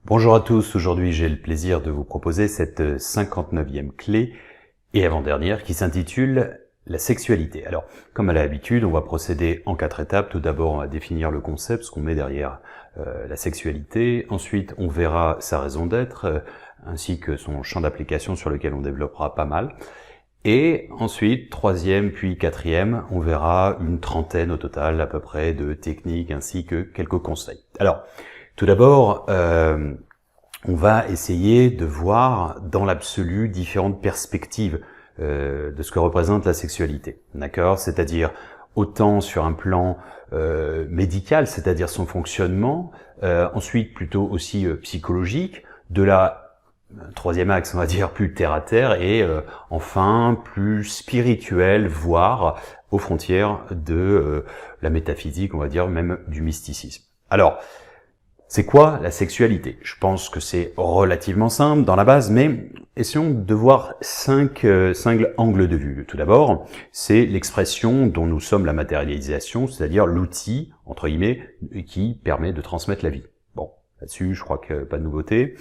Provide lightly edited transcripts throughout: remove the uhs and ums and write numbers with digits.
Bonjour à tous, aujourd'hui j'ai le plaisir de vous proposer cette 59e clé et avant-dernière qui s'intitule la sexualité. Alors, comme à l'habitude, on va procéder en 4 étapes. Tout d'abord, on va définir le concept, ce qu'on met derrière la sexualité. Ensuite, on verra sa raison d'être, ainsi que son champ d'application sur lequel on développera pas mal. Et ensuite, 3e puis 4e, on verra une trentaine au total à peu près de techniques ainsi que quelques conseils. Alors, tout d'abord, on va essayer de voir dans l'absolu différentes perspectives de ce que représente la sexualité, d'accord ? C'est-à-dire autant sur un plan médical, c'est-à-dire son fonctionnement, ensuite plutôt aussi psychologique, de la troisième axe, on va dire, plus terre-à-terre, et enfin plus spirituel, voire aux frontières de la métaphysique, on va dire, même du mysticisme. Alors, c'est quoi la sexualité ? Je pense que c'est relativement simple dans la base, mais essayons de voir cinq angles de vue. Tout d'abord, c'est l'expression dont nous sommes la matérialisation, c'est-à-dire l'outil, entre guillemets, qui permet de transmettre la vie. Bon, là-dessus, je crois que pas de nouveauté.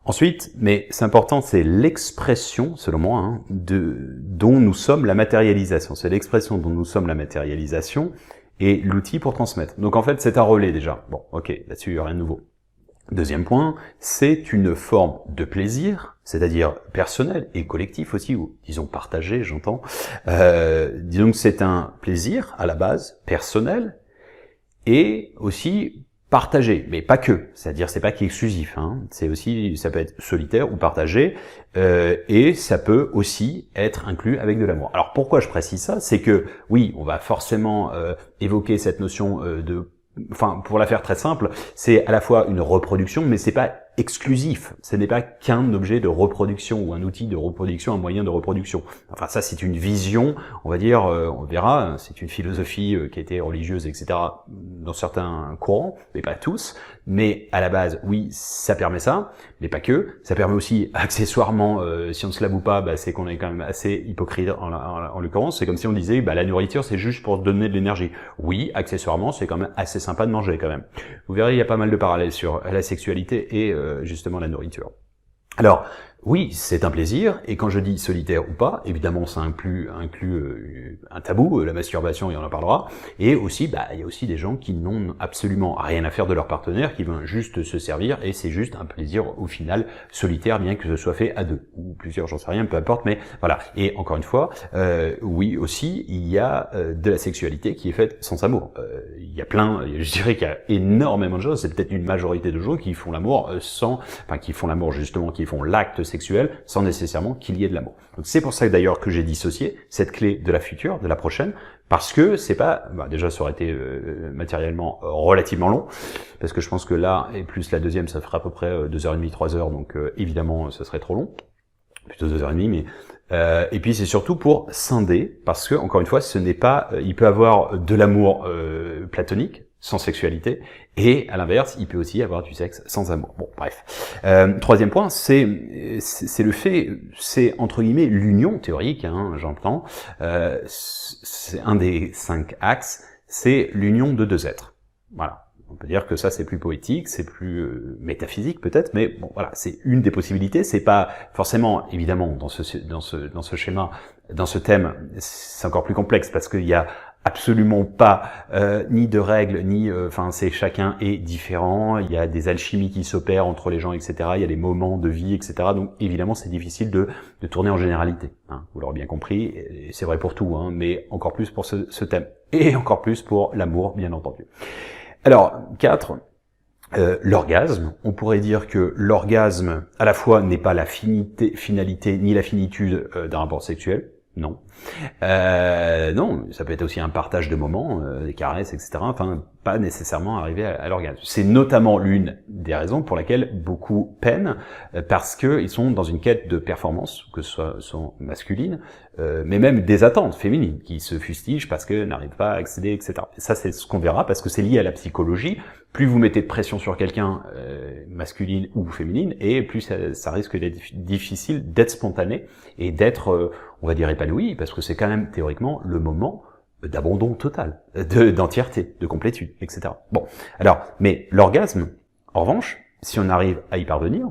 Ensuite, mais c'est important, c'est l'expression, selon moi, hein, dont nous sommes la matérialisation. C'est l'expression dont nous sommes la matérialisation et l'outil pour transmettre. Donc en fait, c'est un relais déjà. Bon, ok, là-dessus, il n'y a rien de nouveau. Deuxième point, c'est une forme de plaisir, c'est-à-dire personnel et collectif aussi, ou disons partagé, j'entends. Disons que c'est un plaisir, à la base, personnel, et aussi partagé, mais pas que, c'est-à-dire c'est pas qu'exclusif, hein. C'est aussi, ça peut être solitaire ou partagé, et ça peut aussi être inclus avec de l'amour. Alors pourquoi je précise ça ? C'est que oui, on va forcément évoquer cette notion enfin pour la faire très simple, c'est à la fois une reproduction, mais c'est pas exclusif. Ce n'est pas qu'un objet de reproduction ou un outil de reproduction, un moyen de reproduction. Enfin, ça, c'est une vision, on va dire, on verra, c'est une philosophie qui a été religieuse, etc., dans certains courants, mais pas tous. Mais à la base, oui, ça permet ça, mais pas que. Ça permet aussi, accessoirement, si on ne se l'avoue pas, c'est qu'on est quand même assez hypocrite en l'occurrence. C'est comme si on disait, la nourriture, c'est juste pour donner de l'énergie. Oui, accessoirement, c'est quand même assez sympa de manger, quand même. Vous verrez, il y a pas mal de parallèles sur la sexualité et justement la nourriture. Alors, oui, c'est un plaisir, et quand je dis solitaire ou pas, évidemment ça inclut un tabou, la masturbation, et on en parlera, et aussi, il y a aussi des gens qui n'ont absolument rien à faire de leur partenaire, qui vont juste se servir, et c'est juste un plaisir au final solitaire, bien que ce soit fait à deux, ou plusieurs, j'en sais rien, peu importe, mais voilà. Et encore une fois, oui aussi, il y a de la sexualité qui est faite sans amour. Il y a je dirais qu'il y a énormément de choses, c'est peut-être une majorité de gens qui font l'amour qui font l'amour justement, qui font l'acte sexuel sans nécessairement qu'il y ait de l'amour. Donc c'est pour ça d'ailleurs que j'ai dissocié cette clé de la future, de la prochaine, parce que c'est pas, déjà ça aurait été matériellement relativement long, parce que je pense que là, et plus la deuxième, ça fera à peu près 2h30, 3h, donc évidemment ça serait trop long, plutôt 2h30, mais et puis c'est surtout pour scinder, parce que encore une fois, ce n'est pas, il peut avoir de l'amour platonique, sans sexualité, et à l'inverse, il peut aussi avoir du sexe sans amour. Bon, bref. Troisième point, c'est le fait, c'est entre guillemets l'union théorique, hein, j'entends. C'est un des 5 axes, c'est l'union de deux êtres. Voilà. On peut dire que ça c'est plus poétique, c'est plus métaphysique peut-être, mais bon voilà, c'est une des possibilités. C'est pas forcément, évidemment, dans ce schéma, dans ce thème, c'est encore plus complexe parce qu'il y a absolument pas ni de règles, ni c'est chacun est différent, il y a des alchimies qui s'opèrent entre les gens, etc. Il y a des moments de vie, etc. Donc évidemment c'est difficile de tourner en généralité, hein, vous l'aurez bien compris, et c'est vrai pour tout, hein, mais encore plus pour ce thème, et encore plus pour l'amour, bien entendu. Alors, 4, l'orgasme. On pourrait dire que l'orgasme, à la fois, n'est pas la finalité ni la finitude d'un rapport sexuel. Non. Non, ça peut être aussi un partage de moments, des caresses, etc. Enfin, pas nécessairement arriver à l'orgasme. C'est notamment l'une des raisons pour laquelle beaucoup peinent, parce que ils sont dans une quête de performance, que ce soit masculine, mais même des attentes féminines, qui se fustigent parce que n'arrivent pas à accéder, etc. Et ça, c'est ce qu'on verra, parce que c'est lié à la psychologie. Plus vous mettez de pression sur quelqu'un, masculine ou féminine, et plus ça risque d'être difficile d'être spontané et d'être, on va dire, épanoui, parce que c'est quand même théoriquement le moment d'abandon total, d'entièreté, de complétude, etc. Bon, alors, mais l'orgasme, en revanche, si on arrive à y parvenir,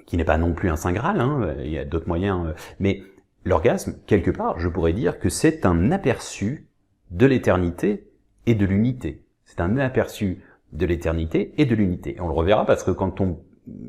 qui n'est pas non plus un saint graal, hein, il y a d'autres moyens, mais l'orgasme, quelque part, je pourrais dire que c'est un aperçu de l'éternité et de l'unité. C'est un aperçu de l'éternité et de l'unité. Et on le reverra parce que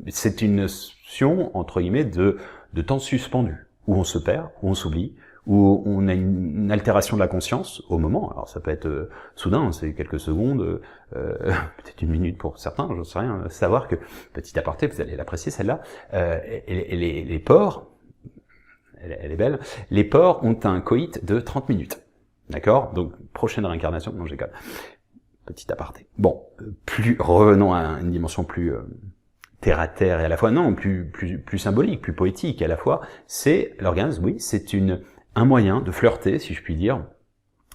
c'est une notion, entre guillemets, de temps suspendu, où on se perd, où on s'oublie, où on a une altération de la conscience au moment. Alors ça peut être soudain, c'est quelques secondes, peut-être une minute pour certains, j'en sais rien. Savoir que, petit aparté, vous allez l'apprécier celle-là, les porcs, elle est belle, les porcs ont un coït de 30 minutes. D'accord? Donc, prochaine réincarnation, non, j'ai quand même. Petit aparté. Bon, revenons à une dimension plus terre à terre et à la fois, non, plus symbolique, plus poétique à la fois. C'est l'orgasme, oui, c'est un moyen de flirter, si je puis dire,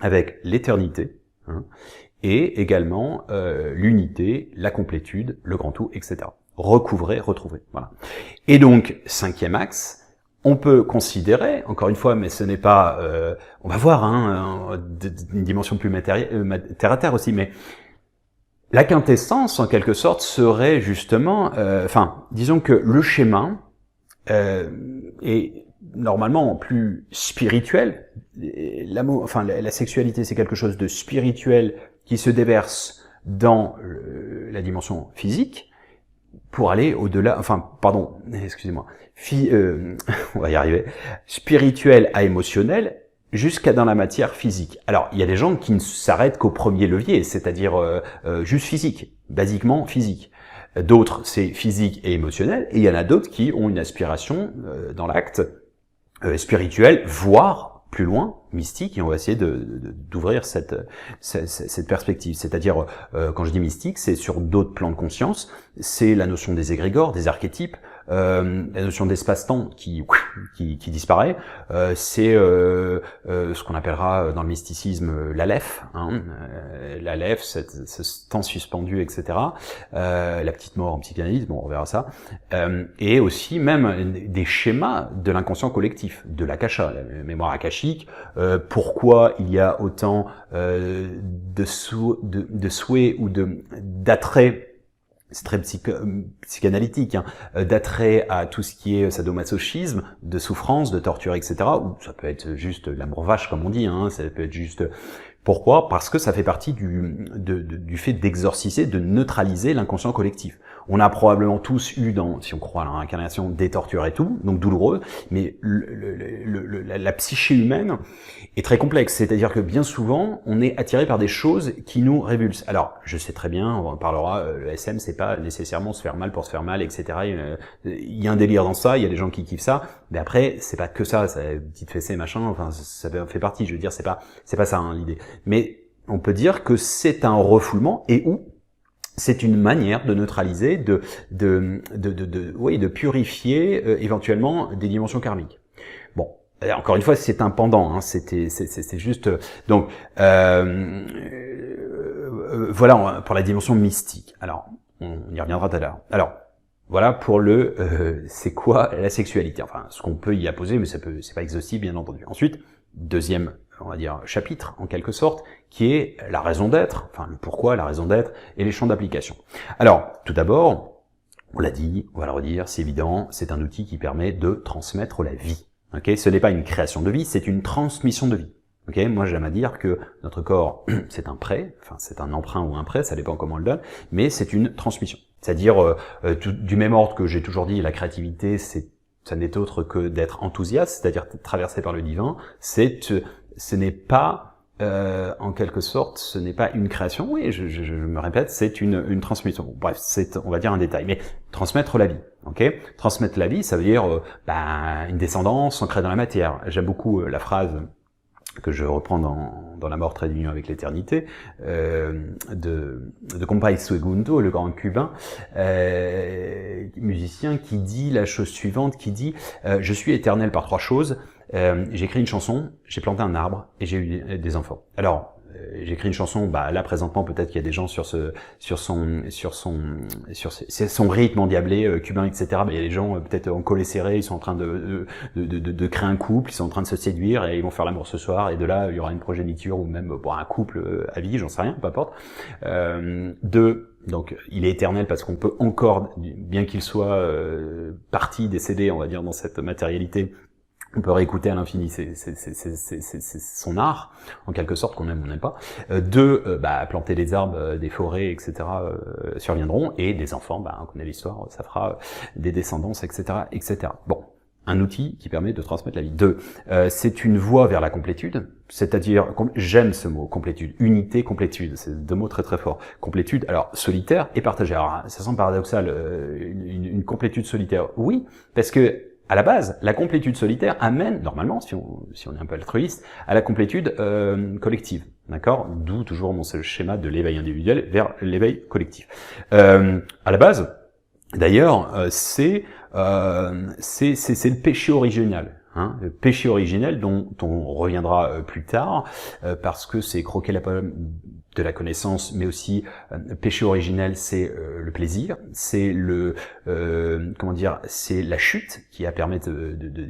avec l'éternité, hein, et également l'unité, la complétude, le grand tout, etc. Recouvrer, retrouver, voilà. Et donc, cinquième axe, on peut considérer, encore une fois, mais ce n'est pas, on va voir, hein, une dimension plus terre à terre aussi, mais la quintessence, en quelque sorte, serait justement, disons que le schéma est normalement plus spirituel. La sexualité, c'est quelque chose de spirituel qui se déverse dans la dimension physique, pour aller au-delà, excusez-moi, on va y arriver, spirituel à émotionnel, jusqu'à dans la matière physique. Alors, il y a des gens qui ne s'arrêtent qu'au premier levier, c'est-à-dire juste physique, basiquement physique. D'autres, c'est physique et émotionnel, et il y en a d'autres qui ont une aspiration dans l'acte spirituel, voire plus loin, mystique, et on va essayer d'ouvrir cette perspective. C'est-à-dire, quand je dis mystique, c'est sur d'autres plans de conscience, c'est la notion des égrégores, des archétypes, la notion d'espace-temps qui disparaît, c'est ce qu'on appellera dans le mysticisme l'Aleph, hein, l'Aleph, ce temps suspendu, etc. La petite mort en psychanalyse, bon, on verra ça, et aussi même des schémas de l'inconscient collectif, de l'akasha, la mémoire akashique, pourquoi il y a autant de souhaits ou d'attraits. C'est très psychanalytique, hein, d'attrait à tout ce qui est sadomasochisme, de souffrance, de torture, etc. Ou ça peut être juste l'amour vache, comme on dit, hein, ça peut être juste... Pourquoi? Parce que ça fait partie du fait d'exorciser, de neutraliser l'inconscient collectif. On a probablement tous eu, si on croit à la réincarnation, des tortures et tout, donc douloureux, mais la psyché humaine est très complexe, c'est-à-dire que bien souvent, on est attiré par des choses qui nous révulsent. Alors, je sais très bien, on en parlera, le SM, c'est pas nécessairement se faire mal pour se faire mal, etc. Il y a un délire dans ça, il y a des gens qui kiffent ça, mais après, c'est pas que ça, petite fessée, machin, enfin, ça fait partie, je veux dire, c'est pas ça, hein, l'idée. Mais on peut dire que c'est un refoulement, et où c'est une manière de neutraliser, de purifier éventuellement des dimensions karmiques. Bon, encore une fois, c'est un pendant, hein, c'est juste donc voilà pour la dimension mystique. Alors, on y reviendra tout à l'heure. Alors, voilà pour c'est quoi la sexualité. Enfin, ce qu'on peut y apposer, mais c'est pas exhaustif, bien entendu. Ensuite, deuxième, on va dire, chapitre, en quelque sorte, qui est la raison d'être, enfin, le pourquoi, la raison d'être, et les champs d'application. Alors, tout d'abord, on l'a dit, on va le redire, c'est évident, c'est un outil qui permet de transmettre la vie. Okay, ce n'est pas une création de vie, c'est une transmission de vie. Okay, moi j'aime à dire que notre corps, c'est un prêt, enfin c'est un emprunt ou un prêt, ça dépend comment on le donne, mais c'est une transmission. C'est-à-dire, du même ordre que j'ai toujours dit, la créativité, ça n'est autre que d'être enthousiaste, c'est-à-dire traversé par le divin, ce n'est pas, en quelque sorte, ce n'est pas une création, oui, je me répète, c'est une transmission. Bref, c'est, on va dire, un détail, mais transmettre la vie, ok? Transmettre la vie, ça veut dire une descendance ancrée dans la matière. J'aime beaucoup la phrase que je reprends dans La mort trait d'union avec l'éternité, de Compay Segundo, le grand cubain, musicien, qui dit la chose suivante, qui dit je suis éternel par trois choses, j'ai écrit une chanson, j'ai planté un arbre et j'ai eu des enfants. Alors, j'ai écrit une chanson, là présentement peut-être qu'il y a des gens sur son rythme endiablé cubain, etc. Il y a des gens peut-être en collé serré, ils sont en train de créer un couple, ils sont en train de se séduire et ils vont faire l'amour ce soir, et de là il y aura une progéniture ou même un couple à vie, j'en sais rien, peu importe. De Donc il est éternel parce qu'on peut encore, bien qu'il soit parti, décédé, on va dire, dans cette matérialité, on peut réécouter à l'infini c'est son art, en quelque sorte, qu'on aime ou on n'aime pas. Planter des arbres, des forêts, etc. Surviendront, et des enfants, on connaît l'histoire, ça fera des descendances, etc., etc. Bon, un outil qui permet de transmettre la vie. 2, c'est une voie vers la complétude, c'est-à-dire, j'aime ce mot, complétude, unité, complétude, c'est deux mots très très forts. Complétude, alors solitaire et partagée. Alors ça semble paradoxal, une complétude solitaire, oui, parce que à la base, la complétude solitaire amène, normalement, si on est un peu altruiste, à la complétude collective. D'accord? D'où toujours mon schéma de l'éveil individuel vers l'éveil collectif. À la base, d'ailleurs, c'est le péché original. Hein, le péché originel dont on reviendra plus tard, parce que c'est croquer la pomme de la connaissance, mais aussi péché originel, c'est le plaisir, c'est c'est la chute qui a permis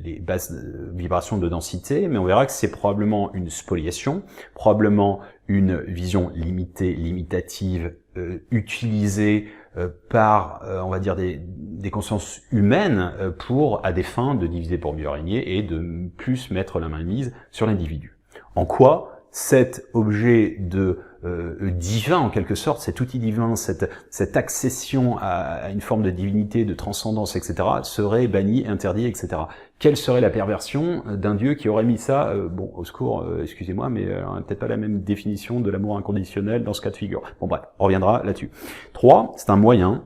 les basses vibrations de densité, mais on verra que c'est probablement une spoliation, probablement une vision limitée, limitative, utilisée par, on va dire, des consciences humaines à des fins de diviser pour mieux régner et de plus mettre la mainmise sur l'individu. En quoi cet objet de divin, en quelque sorte, cet outil divin, cette accession à une forme de divinité, de transcendance, etc., serait banni, interdit, etc. Quelle serait la perversion d'un Dieu qui aurait mis ça, au secours, excusez-moi, mais peut-être pas la même définition de l'amour inconditionnel dans ce cas de figure. Bon bref, on reviendra là-dessus. 3, c'est un moyen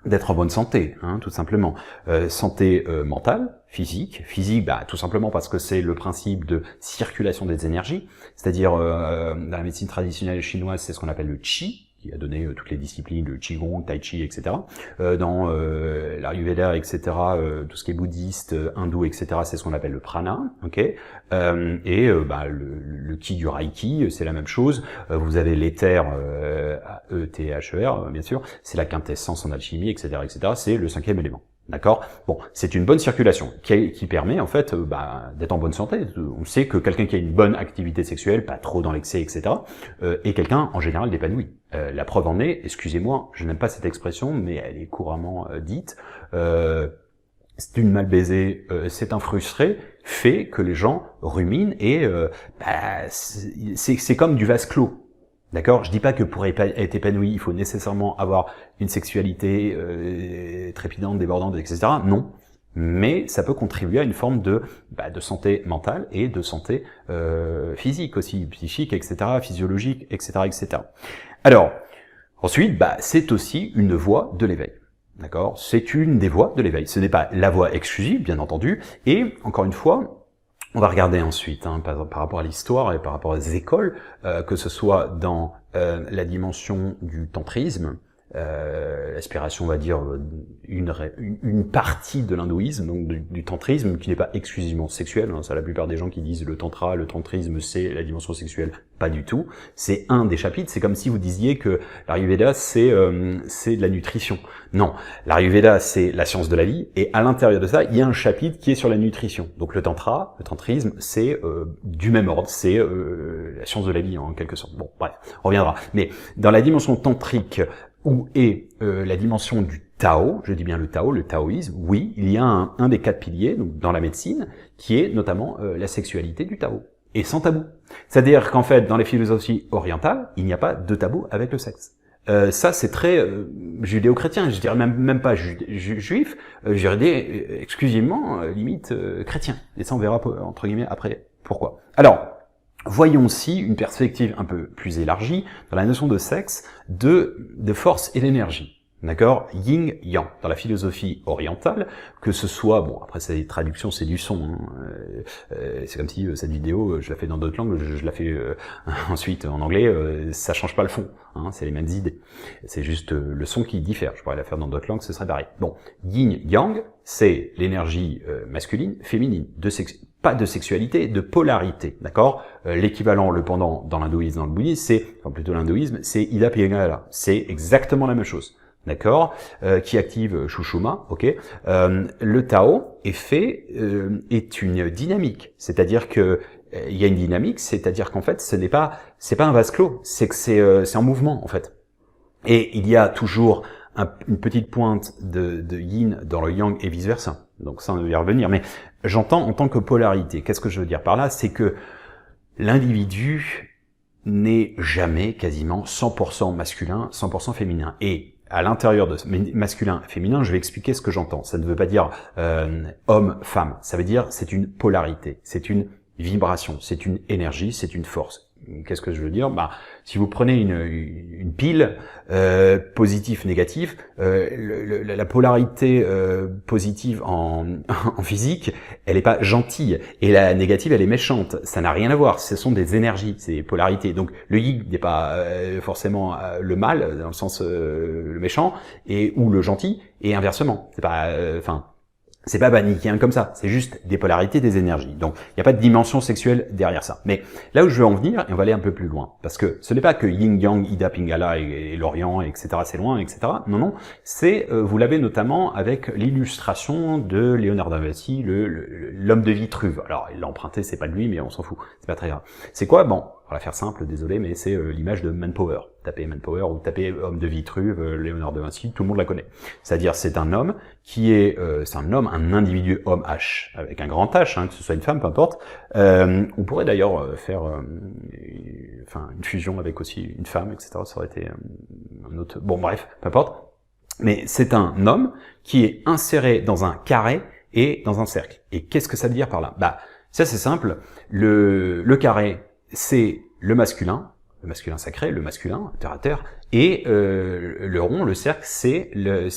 d'être en bonne santé, tout simplement. Santé mentale, physique, tout simplement parce que c'est le principe de circulation des énergies, c'est-à-dire dans la médecine traditionnelle chinoise, c'est ce qu'on appelle le qi, qui a donné toutes les disciplines, le qigong, tai chi, etc. Dans l'Ayurveda, etc., tout ce qui est bouddhiste, hindou, etc., c'est ce qu'on appelle le prana, ok. Le ki du reiki, c'est la même chose. Vous avez l'éther, E-T-H-E-R, bien sûr, c'est la quintessence en alchimie, etc., etc., c'est le 5e élément. D'accord? Bon, c'est une bonne circulation qui permet en fait d'être en bonne santé. On sait que quelqu'un qui a une bonne activité sexuelle, pas trop dans l'excès, etc., est quelqu'un en général d'épanoui. La preuve en est, excusez-moi, je n'aime pas cette expression, mais elle est couramment dite. C'est une mal baisée, c'est un frustré, fait que les gens ruminent et c'est comme du vase clos. D'accord? Je dis pas que pour être épanoui, il faut nécessairement avoir une sexualité trépidante, débordante, etc. Non. Mais ça peut contribuer à une forme de santé mentale et de santé physique aussi, psychique, etc., physiologique, etc., etc. Alors, ensuite, c'est aussi une voie de l'éveil. D'accord? C'est une des voies de l'éveil. Ce n'est pas la voie exclusive, bien entendu. Et, encore une fois, on va regarder ensuite, par rapport à l'histoire et par rapport aux écoles, que ce soit dans la dimension du tantrisme, l'aspiration, on va dire, une partie de l'hindouisme, donc du tantrisme, qui n'est pas exclusivement sexuel. C'est la plupart des gens qui disent le tantra, le tantrisme, c'est la dimension sexuelle. Pas du tout. C'est un des chapitres. C'est comme si vous disiez que l'Ayurveda, c'est de la nutrition. Non. L'Ayurveda, c'est la science de la vie. Et à l'intérieur de ça, il y a un chapitre qui est sur la nutrition. Donc le tantra, le tantrisme, c'est du même ordre. C'est la science de la vie, en quelque sorte. Bon, bref, on reviendra. Mais dans la dimension tantrique, où est la dimension du Tao, je dis bien le Tao, le taoïsme, oui, il y a un des 4 piliers donc dans la médecine, qui est notamment la sexualité du Tao, et sans tabou. C'est-à-dire qu'en fait, dans les philosophies orientales, il n'y a pas de tabou avec le sexe. Ça, c'est très judéo-chrétien, je dirais même pas juif, je dirais exclusivement, limite, chrétien. Et ça, on verra, entre guillemets, après, pourquoi. Alors, voyons aussi une perspective un peu plus élargie dans la notion de sexe, de force et d'énergie. D'accord? Yin-yang, dans la philosophie orientale, que ce soit, bon, après c'est des traductions, c'est du son, c'est comme si cette vidéo, je la fais dans d'autres langues, je la fais ensuite en anglais, ça change pas le fond, c'est les mêmes idées. C'est juste le son qui diffère, je pourrais la faire dans d'autres langues, ce serait pareil. Bon, yin-yang, c'est l'énergie masculine, féminine, pas de sexualité, de polarité, d'accord? L'équivalent, le pendant dans l'hindouisme, dans le bouddhisme, plutôt l'hindouisme, c'est Ida Pingala, c'est exactement la même chose. D'accord, qui active Shushuma, ok. Le Tao est une dynamique, c'est-à-dire que il y a une dynamique, c'est-à-dire qu'en fait, c'est pas un vase clos, c'est que c'est en mouvement en fait. Et il y a toujours une petite pointe de yin dans le yang et vice versa. Donc ça, on va y revenir. Mais j'entends en tant que polarité. Qu'est-ce que je veux dire par là? C'est que l'individu n'est jamais quasiment 100% masculin, 100% féminin. Et à l'intérieur de masculin, féminin, je vais expliquer ce que j'entends. Ça ne veut pas dire homme, femme. Ça veut dire c'est une polarité, c'est une vibration, c'est une énergie, c'est une force. Qu'est-ce que je veux dire? Si vous prenez une pile positif, négatif, la polarité positive en physique, elle est pas gentille, et la négative, elle est méchante. Ça n'a rien à voir. Ce sont des énergies, c'est des polarités. Donc le yin n'est pas forcément le mal dans le sens le méchant ou le gentil, et inversement. C'est pas, c'est pas manichéen comme ça, c'est juste des polarités, des énergies. Donc, il n'y a pas de dimension sexuelle derrière ça. Mais là où je veux en venir, et on va aller un peu plus loin, parce que ce n'est pas que Yin-Yang, Ida, Pingala et l'Orient, etc., c'est loin, etc. Non, c'est, vous l'avez notamment avec l'illustration de Léonard de Vinci, l'homme de Vitruve. Alors, il l'a emprunté, c'est pas de lui, mais on s'en fout, c'est pas très grave. C'est quoi? Bon, pour la faire simple, désolé, mais c'est l'image de Manpower. Tapez Manpower ou tapez homme de Vitruve, Léonard de Vinci, tout le monde la connaît. C'est-à-dire, c'est un homme qui est, un individu homme H, avec un grand H, que ce soit une femme, peu importe. On pourrait d'ailleurs faire, une fusion avec aussi une femme, etc. Ça aurait été un autre. Bon, bref, peu importe. Mais c'est un homme qui est inséré dans un carré et dans un cercle. Et qu'est-ce que ça veut dire par là? Ça c'est simple. Le carré, c'est le masculin sacré, le masculin, terre à terre, et le rond, le cercle, c'est le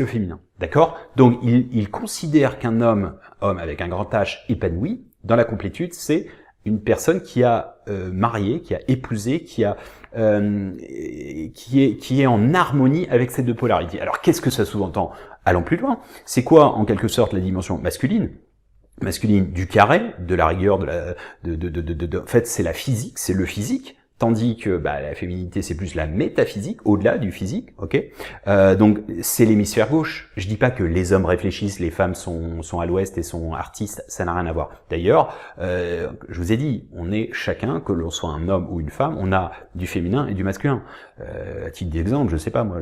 féminin. D'accord? Donc il considère qu'un homme avec un grand H épanoui, dans la complétude, c'est une personne qui a marié, qui a épousé, qui est en harmonie avec ces deux polarités. Alors qu'est-ce que ça sous-entend? Allons plus loin. C'est quoi en quelque sorte la dimension masculine du carré, de la rigueur, en fait, c'est la physique, c'est le physique. Tandis que la féminité, c'est plus la métaphysique, au-delà du physique, ok. Donc c'est l'hémisphère gauche. Je dis pas que les hommes réfléchissent, les femmes sont à l'ouest et sont artistes, ça n'a rien à voir. D'ailleurs, je vous ai dit, on est chacun, que l'on soit un homme ou une femme, on a du féminin et du masculin. À titre d'exemple, je sais pas, moi,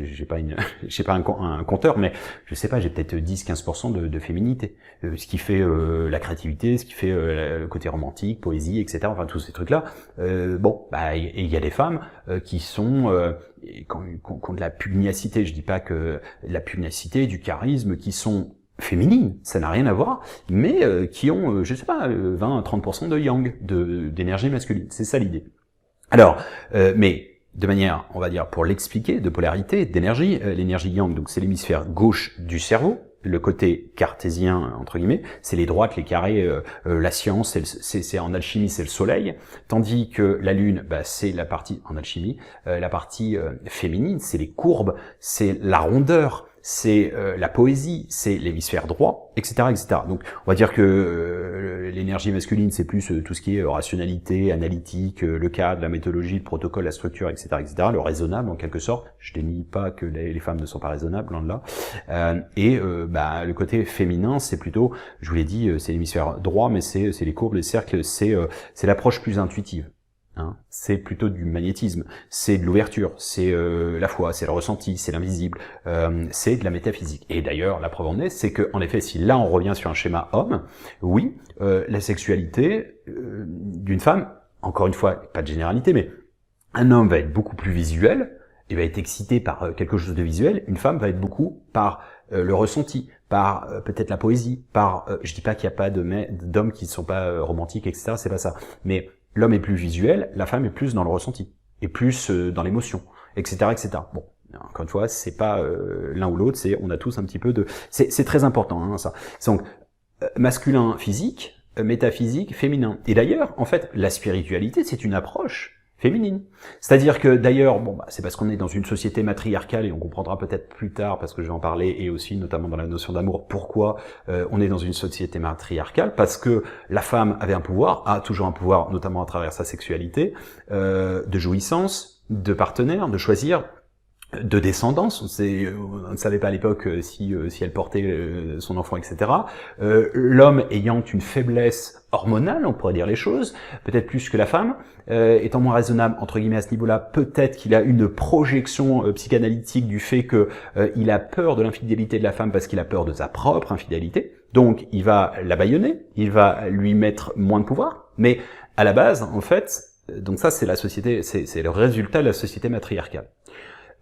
j'ai pas un compteur, mais je sais pas, j'ai peut-être 10-15% de féminité, ce qui fait la créativité, ce qui fait le côté romantique, poésie, etc. Enfin tous ces trucs-là. Et il y a des femmes qui sont qui ont de la pugnacité. Je dis pas que la pugnacité, du charisme, qui sont féminines, ça n'a rien à voir, mais qui ont, 20-30% de yang, d'énergie masculine. C'est ça l'idée. Alors, mais de manière, on va dire, pour l'expliquer, de polarité, d'énergie, l'énergie yang, donc c'est l'hémisphère gauche du cerveau, le côté cartésien, entre guillemets, c'est les droites, les carrés, la science, c'est en alchimie, c'est le soleil, tandis que la lune, c'est la partie, en alchimie, la partie féminine, c'est les courbes, c'est la rondeur, c'est la poésie, c'est l'hémisphère droit, etc., etc. Donc, on va dire que l'énergie masculine, c'est plus tout ce qui est rationalité, analytique, le cadre, la méthodologie, le protocole, la structure, etc., etc., le raisonnable, en quelque sorte. Je dénie pas que les femmes ne sont pas raisonnables, loin de là. Le côté féminin, c'est plutôt, je vous l'ai dit, c'est l'hémisphère droit, mais c'est les courbes, les cercles, c'est l'approche plus intuitive. C'est plutôt du magnétisme, c'est de l'ouverture, c'est la foi, c'est le ressenti, c'est l'invisible, c'est de la métaphysique. Et d'ailleurs, la preuve en est, c'est que, en effet, si là on revient sur un schéma homme, oui, la sexualité d'une femme, encore une fois, pas de généralité, mais un homme va être beaucoup plus visuel, et va être excité par quelque chose de visuel, une femme va être beaucoup par le ressenti, par peut-être la poésie, par, je dis pas qu'il n'y a pas d'hommes qui ne sont pas romantiques, etc., c'est pas ça, mais l'homme est plus visuel, la femme est plus dans le ressenti, et plus dans l'émotion, etc., etc. Bon, encore une fois, c'est pas l'un ou l'autre, on a tous un petit peu de... C'est très important, ça. Donc, masculin physique, métaphysique, féminin. Et d'ailleurs, en fait, la spiritualité, c'est une approche féminine. C'est-à-dire que d'ailleurs, c'est parce qu'on est dans une société matriarcale, et on comprendra peut-être plus tard, parce que je vais en parler, et aussi notamment dans la notion d'amour, pourquoi on est dans une société matriarcale, parce que la femme avait un pouvoir, a toujours un pouvoir, notamment à travers sa sexualité, de jouissance, de partenaire, de choisir de descendance, on ne savait pas à l'époque si elle portait son enfant, etc. L'homme ayant une faiblesse hormonale, on pourrait dire les choses, peut-être plus que la femme, étant moins raisonnable entre guillemets à ce niveau-là, peut-être qu'il a une projection psychanalytique du fait que il a peur de l'infidélité de la femme parce qu'il a peur de sa propre infidélité. Donc il va la bâillonner, il va lui mettre moins de pouvoir, mais à la base, en fait, donc ça c'est la société, c'est le résultat de la société matriarcale.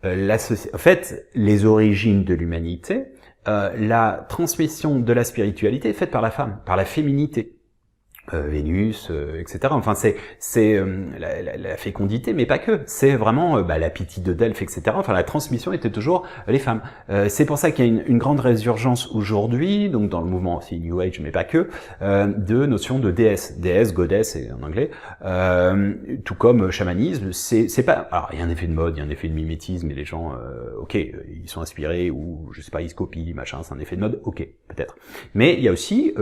En fait, les origines de l'humanité, la transmission de la spiritualité est faite par la femme, par la féminité. Vénus, etc. Enfin, c'est la fécondité, mais pas que. C'est vraiment la Pythie de Delphes, etc. Enfin, la transmission était toujours les femmes. C'est pour ça qu'il y a une grande résurgence aujourd'hui, donc dans le mouvement aussi New Age, mais pas que, de notions de déesse, goddess en anglais, tout comme chamanisme. C'est pas. Alors, il y a un effet de mode, il y a un effet de mimétisme, et les gens, ok, ils sont inspirés ou je sais pas, ils se copient, machin. C'est un effet de mode, ok, peut-être. Mais il y a aussi,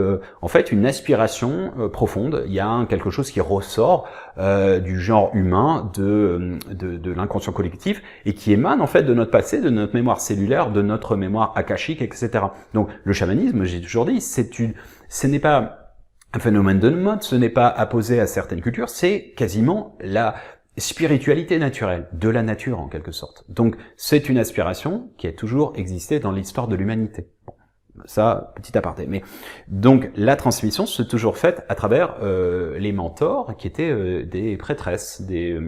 en fait, une aspiration profonde, il y a quelque chose qui ressort du genre humain, de l'inconscient collectif, et qui émane en fait de notre passé, de notre mémoire cellulaire, de notre mémoire akashique, etc. Donc le chamanisme, j'ai toujours dit, ce n'est pas un phénomène de mode, ce n'est pas apposé à certaines cultures, c'est quasiment la spiritualité naturelle, de la nature en quelque sorte. Donc c'est une aspiration qui a toujours existé dans l'histoire de l'humanité. Ça, petit aparté. Mais donc la transmission s'est toujours faite à travers les mentors qui étaient des prêtresses, des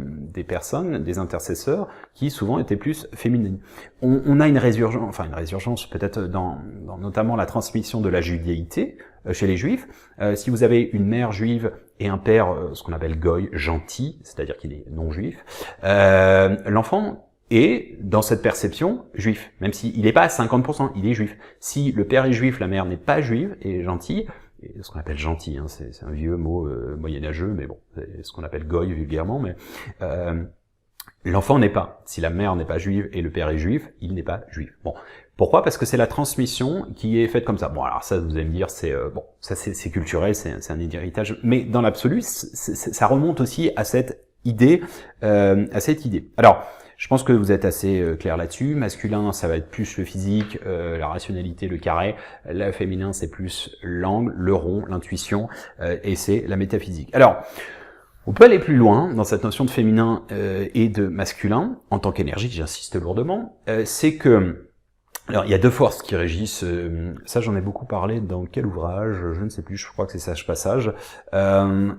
personnes, des intercesseurs qui souvent étaient plus féminines. On a une résurgence peut-être dans notamment la transmission de la judéité chez les juifs. Si vous avez une mère juive et un père, ce qu'on appelle goy, gentil, c'est-à-dire qu'il est non juif, l'enfant et dans cette perception, juif, même s'il n'est pas à 50%, il est juif. Si le père est juif, la mère n'est pas juive et gentille, et ce qu'on appelle gentil, hein, c'est un vieux mot moyenâgeux, mais bon, c'est ce qu'on appelle goy vulgairement, mais l'enfant n'est pas. Si la mère n'est pas juive et le père est juif, il n'est pas juif. Bon, pourquoi ? Parce que c'est la transmission qui est faite comme ça. Bon, alors ça, vous allez me dire, c'est culturel, c'est un héritage, mais dans l'absolu, ça remonte aussi à cette idée, Alors, je pense que vous êtes assez clair là-dessus. Masculin, ça va être plus le physique, la rationalité, le carré. Le féminin, c'est plus l'angle, le rond, l'intuition, et c'est la métaphysique. Alors, on peut aller plus loin dans cette notion de féminin et de masculin, en tant qu'énergie, j'insiste lourdement, c'est que... Alors, il y a deux forces qui régissent, ça j'en ai beaucoup parlé dans quel ouvrage, je ne sais plus, je crois que c'est Sage Passage,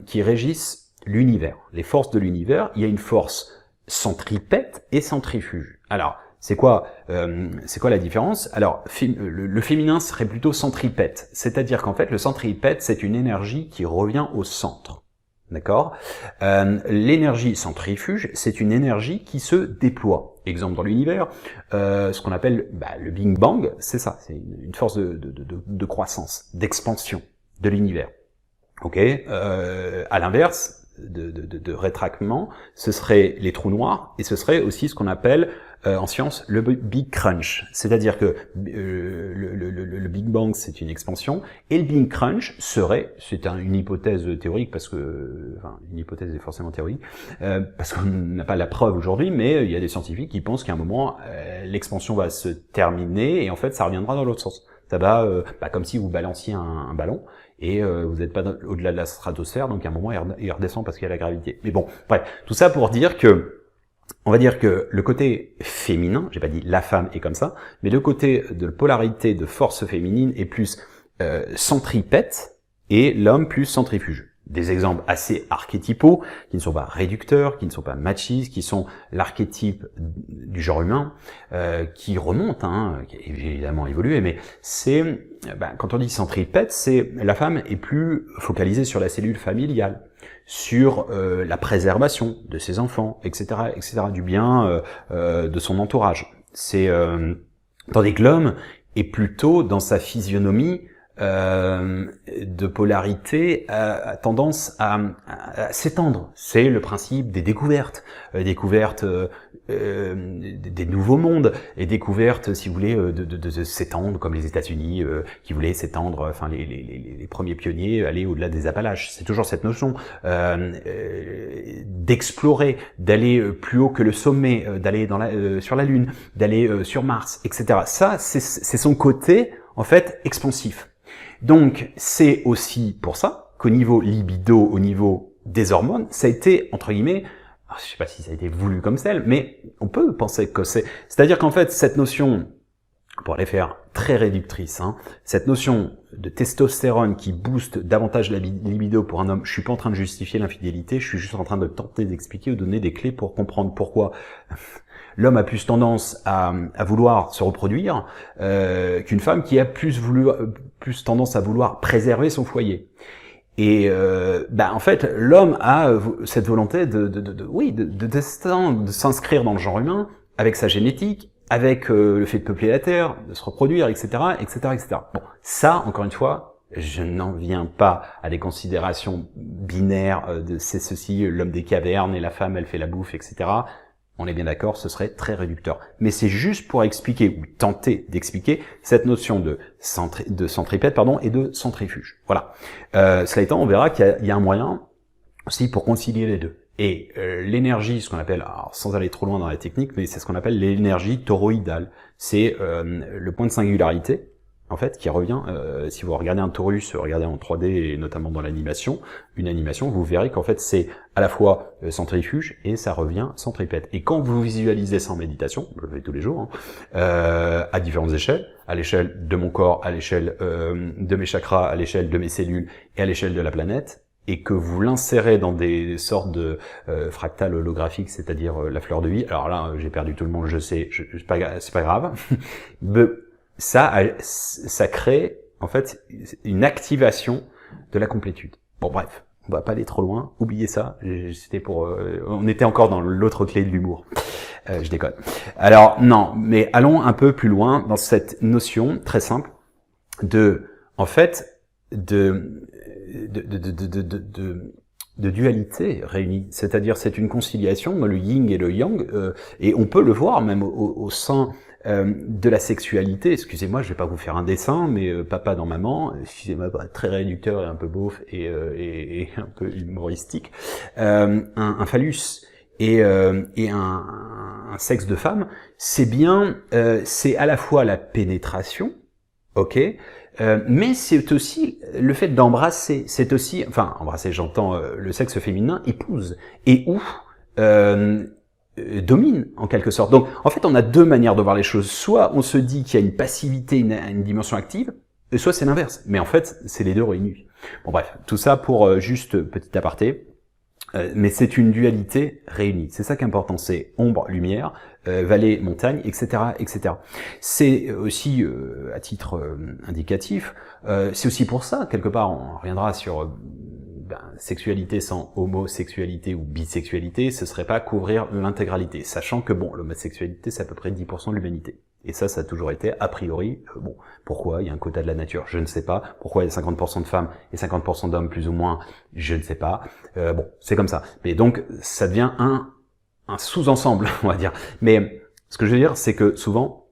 qui régissent l'univers, les forces de l'univers. Il y a une force centripète et centrifuge. Alors, c'est quoi la différence ? Alors, le féminin serait plutôt centripète, c'est-à-dire qu'en fait, le centripète, c'est une énergie qui revient au centre. D'accord ? L'énergie centrifuge, c'est une énergie qui se déploie. Exemple dans l'univers, ce qu'on appelle le Big Bang, c'est ça, c'est une force de croissance, d'expansion de l'univers. Ok ? À l'inverse, de rétractement, ce serait les trous noirs, et ce serait aussi ce qu'on appelle en science le Big Crunch. C'est-à-dire que le Big Bang, c'est une expansion, et le Big Crunch c'est une hypothèse théorique, parce que, une hypothèse est forcément théorique, parce qu'on n'a pas la preuve aujourd'hui, mais il y a des scientifiques qui pensent qu'à un moment, l'expansion va se terminer, et en fait, ça reviendra dans l'autre sens. Ça va, comme si vous balanciez un ballon, et vous n'êtes pas au-delà de la stratosphère, donc à un moment il redescend parce qu'il y a la gravité. Mais bon, bref, tout ça pour dire que, on va dire que le côté féminin, j'ai pas dit la femme est comme ça, mais le côté de polarité de force féminine est plus centripète, et l'homme plus centrifuge. Des exemples assez archétypaux, qui ne sont pas réducteurs, qui ne sont pas machistes, qui sont l'archétype du genre humain, qui remonte, qui a évidemment évolué, mais c'est, quand on dit centripète, c'est la femme est plus focalisée sur la cellule familiale, sur la préservation de ses enfants, etc., du bien de son entourage. C'est tandis que l'homme est plutôt dans sa physionomie de polarité a tendance à s'étendre. C'est le principe des découvertes, des nouveaux mondes, et découvertes, si vous voulez, de s'étendre, comme les États-Unis qui voulaient s'étendre, enfin les premiers pionniers aller au-delà des Appalaches. C'est toujours cette notion d'explorer, d'aller plus haut que le sommet, d'aller sur la Lune, d'aller sur Mars, etc. Ça, c'est son côté en fait expansif. Donc c'est aussi pour ça qu'au niveau libido, au niveau des hormones, ça a été entre guillemets, je sais pas si ça a été voulu comme tel, mais on peut penser que c'est-à-dire qu'en fait cette notion, pour les faire très réductrice, cette notion de testostérone qui booste davantage la libido pour un homme, je suis pas en train de justifier l'infidélité, je suis juste en train de tenter d'expliquer ou donner des clés pour comprendre pourquoi l'homme a plus tendance à vouloir se reproduire qu'une femme qui a plus tendance à vouloir préserver son foyer. Et en fait, l'homme a cette volonté de s'inscrire dans le genre humain avec sa génétique, avec le fait de peupler la Terre, de se reproduire, etc., etc., etc. Bon, ça, encore une fois, je n'en viens pas à des considérations binaires de c'est ceci, l'homme des cavernes et la femme, elle fait la bouffe, etc. On est bien d'accord, ce serait très réducteur. Mais c'est juste pour expliquer, ou tenter d'expliquer, cette notion de centripète, et de centrifuge. Voilà. Cela étant, on verra qu'il y a un moyen aussi pour concilier les deux. Et l'énergie, ce qu'on appelle, alors sans aller trop loin dans la technique, mais c'est ce qu'on appelle l'énergie toroïdale. C'est le point de singularité, en fait, qui revient, si vous regardez un torus, regardez en 3D et notamment dans l'animation, une animation, vous verrez qu'en fait c'est à la fois centrifuge et ça revient centripète. Et quand vous visualisez ça en méditation, je le fais tous les jours, à différentes échelles, à l'échelle de mon corps, à l'échelle de mes chakras, à l'échelle de mes cellules et à l'échelle de la planète, et que vous l'insérez dans des sortes de fractales holographiques, c'est-à-dire la fleur de vie. Alors là, j'ai perdu tout le monde, je sais, c'est pas grave. Ça crée en fait une activation de la complétude. Bon bref, on va pas aller trop loin, oubliez ça, c'était on était encore dans l'autre clé de l'humour. Je déconne. Alors non, mais allons un peu plus loin dans cette notion très simple de dualité réunie, c'est-à-dire c'est une conciliation, le yin et le yang, et on peut le voir même au sein de la sexualité. Excusez-moi, je vais pas vous faire un dessin, mais papa dans maman, excusez-moi, très réducteur et un peu beauf et un peu humoristique, un phallus et un sexe de femme, c'est bien, c'est à la fois la pénétration, ok, mais c'est aussi le fait d'embrasser, c'est aussi, enfin embrasser, j'entends le sexe féminin épouse et ou domine en quelque sorte. Donc en fait on a deux manières de voir les choses, soit on se dit qu'il y a une passivité, une dimension active, soit c'est l'inverse, mais en fait c'est les deux réunis. Bon bref, tout ça pour juste petit aparté, mais c'est une dualité réunie, c'est ça qui est important, c'est ombre, lumière, vallée, montagne, etc., etc. C'est aussi, à titre indicatif, c'est aussi pour ça, quelque part, on reviendra sur sexualité sans homosexualité ou bisexualité, ce serait pas couvrir l'intégralité, sachant que bon, l'homosexualité c'est à peu près 10% de l'humanité. Et ça a toujours été a priori, bon, pourquoi il y a un quota de la nature, je ne sais pas, pourquoi il y a 50% de femmes et 50% d'hommes plus ou moins, je ne sais pas, bon, c'est comme ça. Mais donc, ça devient un sous-ensemble, on va dire. Mais ce que je veux dire, c'est que souvent,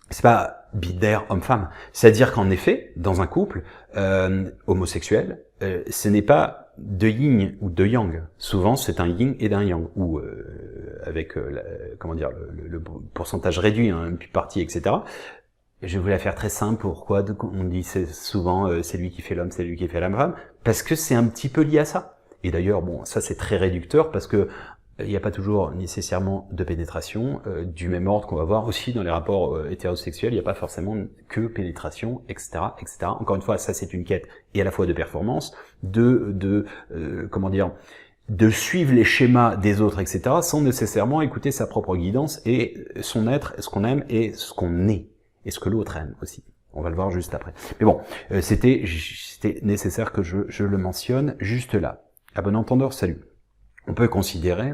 c'est pas binaire homme-femme, c'est-à-dire qu'en effet, dans un couple homosexuel, ce n'est pas de yin ou de yang. Souvent, c'est un yin et d'un yang, ou avec le pourcentage réduit, une partie, etc. Je vais la faire très simple. Pourquoi on dit souvent c'est lui qui fait l'homme, c'est lui qui fait la femme? Parce que c'est un petit peu lié à ça. Et d'ailleurs, bon, ça c'est très réducteur parce que il n'y a pas toujours nécessairement de pénétration du même ordre qu'on va voir aussi dans les rapports hétérosexuels. Il n'y a pas forcément que pénétration, etc., etc. Encore une fois, ça c'est une quête et à la fois de performance, de suivre les schémas des autres, etc., sans nécessairement écouter sa propre guidance et son être, ce qu'on aime et ce qu'on est, et ce que l'autre aime aussi. On va le voir juste après. Mais bon, c'était nécessaire que je le mentionne juste là. À bon entendeur, salut. On peut considérer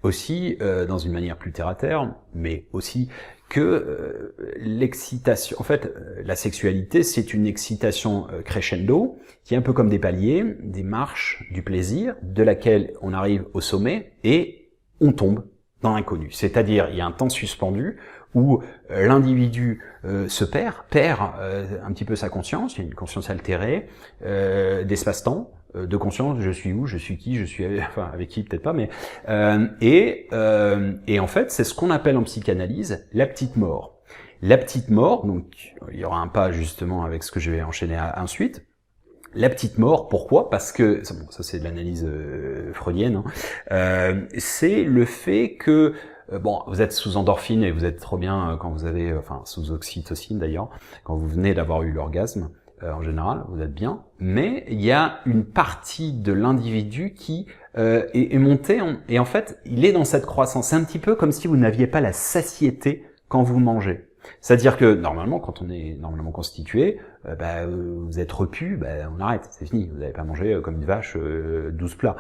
aussi, dans une manière plus terre à terre, mais aussi que l'excitation, en fait, la sexualité, c'est une excitation crescendo, qui est un peu comme des paliers, des marches du plaisir, de laquelle on arrive au sommet et on tombe dans l'inconnu. C'est-à-dire, il y a un temps suspendu où l'individu se perd un petit peu sa conscience, il y a une conscience altérée, d'espace-temps, de conscience, je suis où, je suis qui, je suis enfin avec qui peut-être pas, mais et en fait c'est ce qu'on appelle en psychanalyse la petite mort. La petite mort, donc il y aura un pas justement avec ce que je vais enchaîner ensuite. La petite mort, pourquoi? Parce que, bon, ça c'est de l'analyse freudienne, hein, c'est le fait que, bon, vous êtes sous endorphine et vous êtes trop bien quand vous avez, enfin sous oxytocine d'ailleurs, quand vous venez d'avoir eu l'orgasme, en général, vous êtes bien, mais il y a une partie de l'individu qui est montée, et en fait, il est dans cette croissance. C'est un petit peu comme si vous n'aviez pas la satiété quand vous mangez. C'est-à-dire que normalement, quand on est normalement constitué, vous êtes repu, on arrête, c'est fini. Vous n'avez pas mangé comme une vache 12 plats,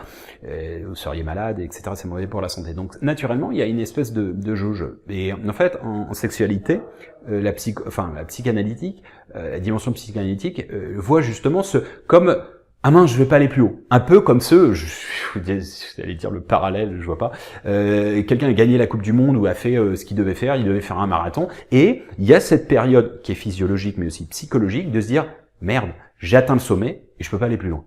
vous seriez malade, etc. C'est mauvais pour la santé. Donc naturellement, il y a une espèce de jauge. Et en fait, en sexualité, la psychanalytique, la dimension psychanalytique voit justement ce comme ah mince, je vais pas aller plus haut. Un peu comme j'allais dire le parallèle, je vois pas. Quelqu'un a gagné la Coupe du Monde ou a fait ce qu'il devait faire, il devait faire un marathon. Et il y a cette période qui est physiologique mais aussi psychologique de se dire merde, j'ai atteint le sommet et je peux pas aller plus loin.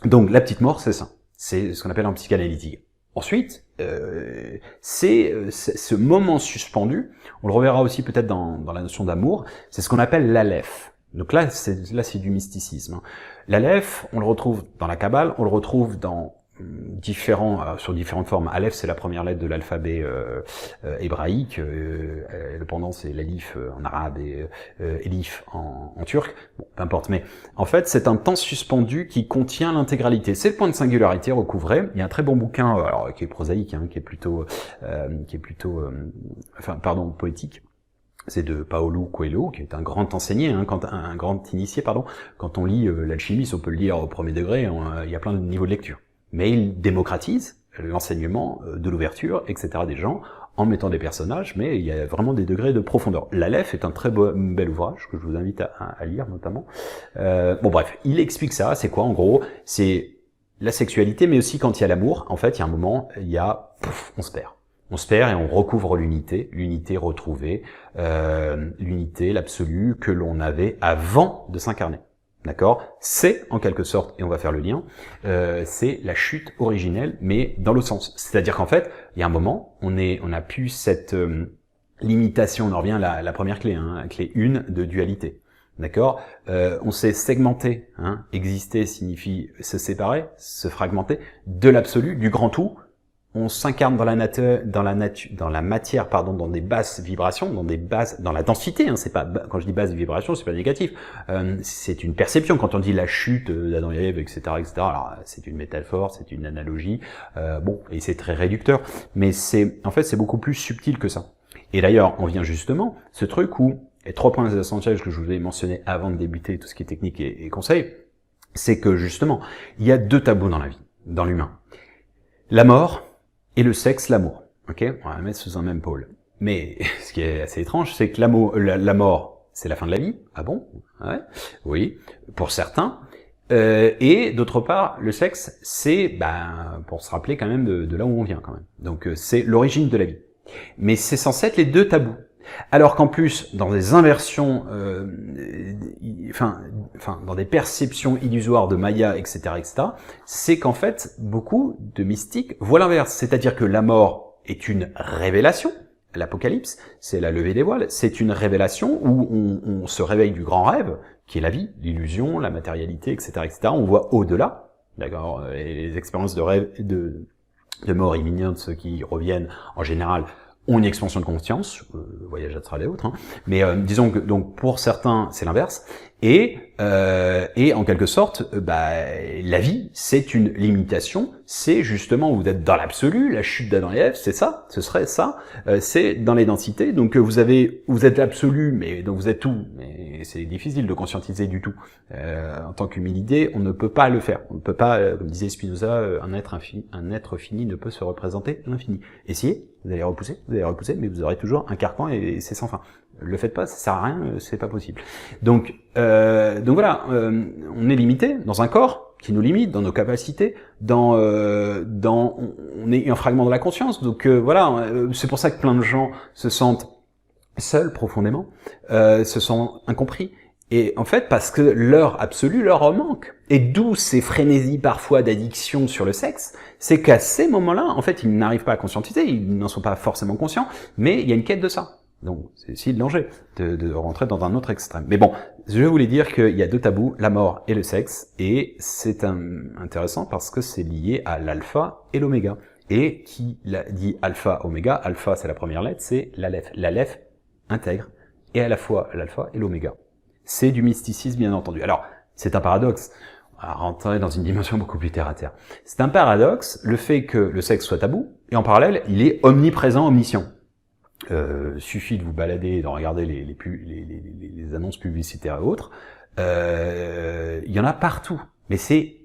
Donc la petite mort, c'est ça. C'est ce qu'on appelle en psychanalytique. Ensuite, c'est ce moment suspendu. On le reverra aussi peut-être dans la notion d'amour. C'est ce qu'on appelle l'aleph. Donc là, c'est du mysticisme. L'aleph, on le retrouve dans la Kabbale, on le retrouve dans sur différentes formes. Aleph, c'est la première lettre de l'alphabet hébraïque. Le pendant, c'est l'alif en arabe et elif en turc. Bon, peu importe. Mais en fait, c'est un temps suspendu qui contient l'intégralité. C'est le point de singularité recouvré. Il y a un très bon bouquin, alors qui est prosaïque, hein, qui est plutôt poétique. C'est de Paolo Coelho, qui est un grand enseigné, hein, un grand initié, pardon. Quand on lit l'alchimie, on peut le lire au premier degré, il y a plein de niveaux de lecture. Mais il démocratise l'enseignement de l'ouverture, etc. des gens, en mettant des personnages, mais il y a vraiment des degrés de profondeur. L'Aleph est un très bel ouvrage, que je vous invite à lire notamment. Bon bref, il explique ça, c'est quoi en gros? C'est la sexualité, mais aussi quand il y a l'amour, en fait, il y a un moment, on se perd. On se perd et on recouvre l'unité retrouvée, l'unité, l'absolu que l'on avait avant de s'incarner. D'accord? C'est, en quelque sorte, et on va faire le lien, c'est la chute originelle, mais dans l'autre sens. C'est-à-dire qu'en fait, il y a un moment, on a plus cette limitation, on en revient à la première clé, hein, la clé 1 de dualité. D'accord? On s'est segmenté, hein, exister signifie se séparer, se fragmenter, de l'absolu, du grand tout. On s'incarne dans la matière, dans des basses vibrations, dans la densité, hein, c'est pas, quand je dis basse vibration, c'est pas négatif, c'est une perception. Quand on dit la chute d'Adam et Ève, etc., alors c'est une métaphore, c'est une analogie, et c'est très réducteur, mais en fait, c'est beaucoup plus subtil que ça. Et d'ailleurs, on vient justement, ce truc où, les 3 points essentiels que je vous ai mentionnés avant de débuter tout ce qui est technique et conseil, c'est que justement, il y a 2 tabous dans la vie, dans l'humain. La mort, et le sexe, l'amour. Ok, on va la mettre sous un même pôle. Mais ce qui est assez étrange, c'est que la mort, c'est la fin de la vie. Ah bon? Ouais. Oui, pour certains. Et d'autre part, le sexe, c'est pour se rappeler quand même de là où on vient quand même. Donc c'est l'origine de la vie. Mais c'est censé être les 2 tabous. Alors qu'en plus, dans des inversions, dans des perceptions illusoires de Maya, etc., c'est qu'en fait, beaucoup de mystiques voient l'inverse. C'est-à-dire que la mort est une révélation. L'Apocalypse, c'est la levée des voiles. C'est une révélation où on se réveille du grand rêve, qui est la vie, l'illusion, la matérialité, etc., On voit au-delà, d'accord. Les expériences de rêve, de mort imminente, ceux qui reviennent en général, ont une expansion de conscience, voyage astral et autres, hein. Mais disons que donc pour certains c'est l'inverse, et en quelque sorte la vie c'est une limitation, c'est justement où vous êtes dans l'absolu, la chute d'Adam et Ève, c'est ça, ce serait ça, c'est dans les densités, donc vous êtes l'absolu, mais donc vous êtes tout, mais c'est difficile de conscientiser du tout. En tant qu'humilité, on ne peut pas le faire, on ne peut pas, comme disait Spinoza, un être fini ne peut se représenter l'infini. Essayez, vous allez repousser, mais vous aurez toujours un carcan et c'est sans fin. Le faites pas, ça sert à rien, c'est pas possible. Donc voilà, on est limité dans un corps qui nous limite, dans nos capacités, on est un fragment de la conscience. Donc voilà, c'est pour ça que plein de gens se sentent seuls profondément, se sentent incompris. Et en fait, parce que l'heure absolue leur manque. Et d'où ces frénésies parfois d'addiction sur le sexe, c'est qu'à ces moments-là, en fait, ils n'arrivent pas à conscientiser, ils n'en sont pas forcément conscients, mais il y a une quête de ça. Donc, c'est aussi le danger de rentrer dans un autre extrême. Mais bon, je voulais dire qu'il y a deux tabous, la mort et le sexe, et c'est intéressant parce que c'est lié à l'alpha et l'oméga. Et qui dit alpha, oméga, alpha c'est la première lettre, c'est l'aleph. L'aleph intègre, et à la fois l'alpha et l'oméga. C'est du mysticisme, bien entendu. Alors, c'est un paradoxe. On va rentrer dans une dimension beaucoup plus terre à terre. C'est un paradoxe, le fait que le sexe soit tabou, et en parallèle, il est omniprésent, omniscient. Suffit de vous balader, de regarder les annonces publicitaires et autres. Il y en a partout. Mais c'est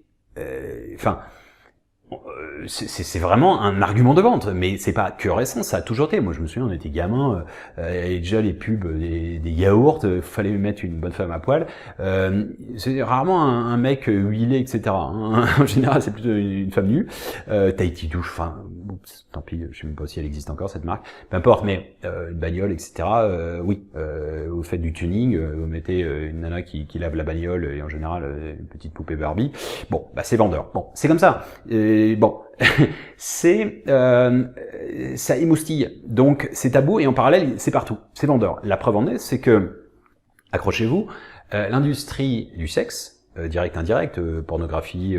vraiment un argument de vente, mais c'est pas que récent, ça a toujours été. Moi, je me souviens, on était gamin, il y avait déjà les pubs des yaourts, fallait mettre une bonne femme à poil. C'est rarement un mec huilé, etc. Hein. En général, c'est plutôt une femme nue. Tahiti douche, enfin, oups, tant pis, je sais même pas si elle existe encore cette marque. Peu importe, mais une bagnole, etc. Oui, vous faites du tuning, vous mettez une nana qui lave la bagnole et en général une petite poupée Barbie. Bon, bah c'est vendeur. Bon, c'est comme ça. Bon, ça émoustille, donc c'est tabou et en parallèle c'est partout, c'est vendeur. La preuve en est, c'est que, accrochez-vous, l'industrie du sexe, direct, indirect, pornographie,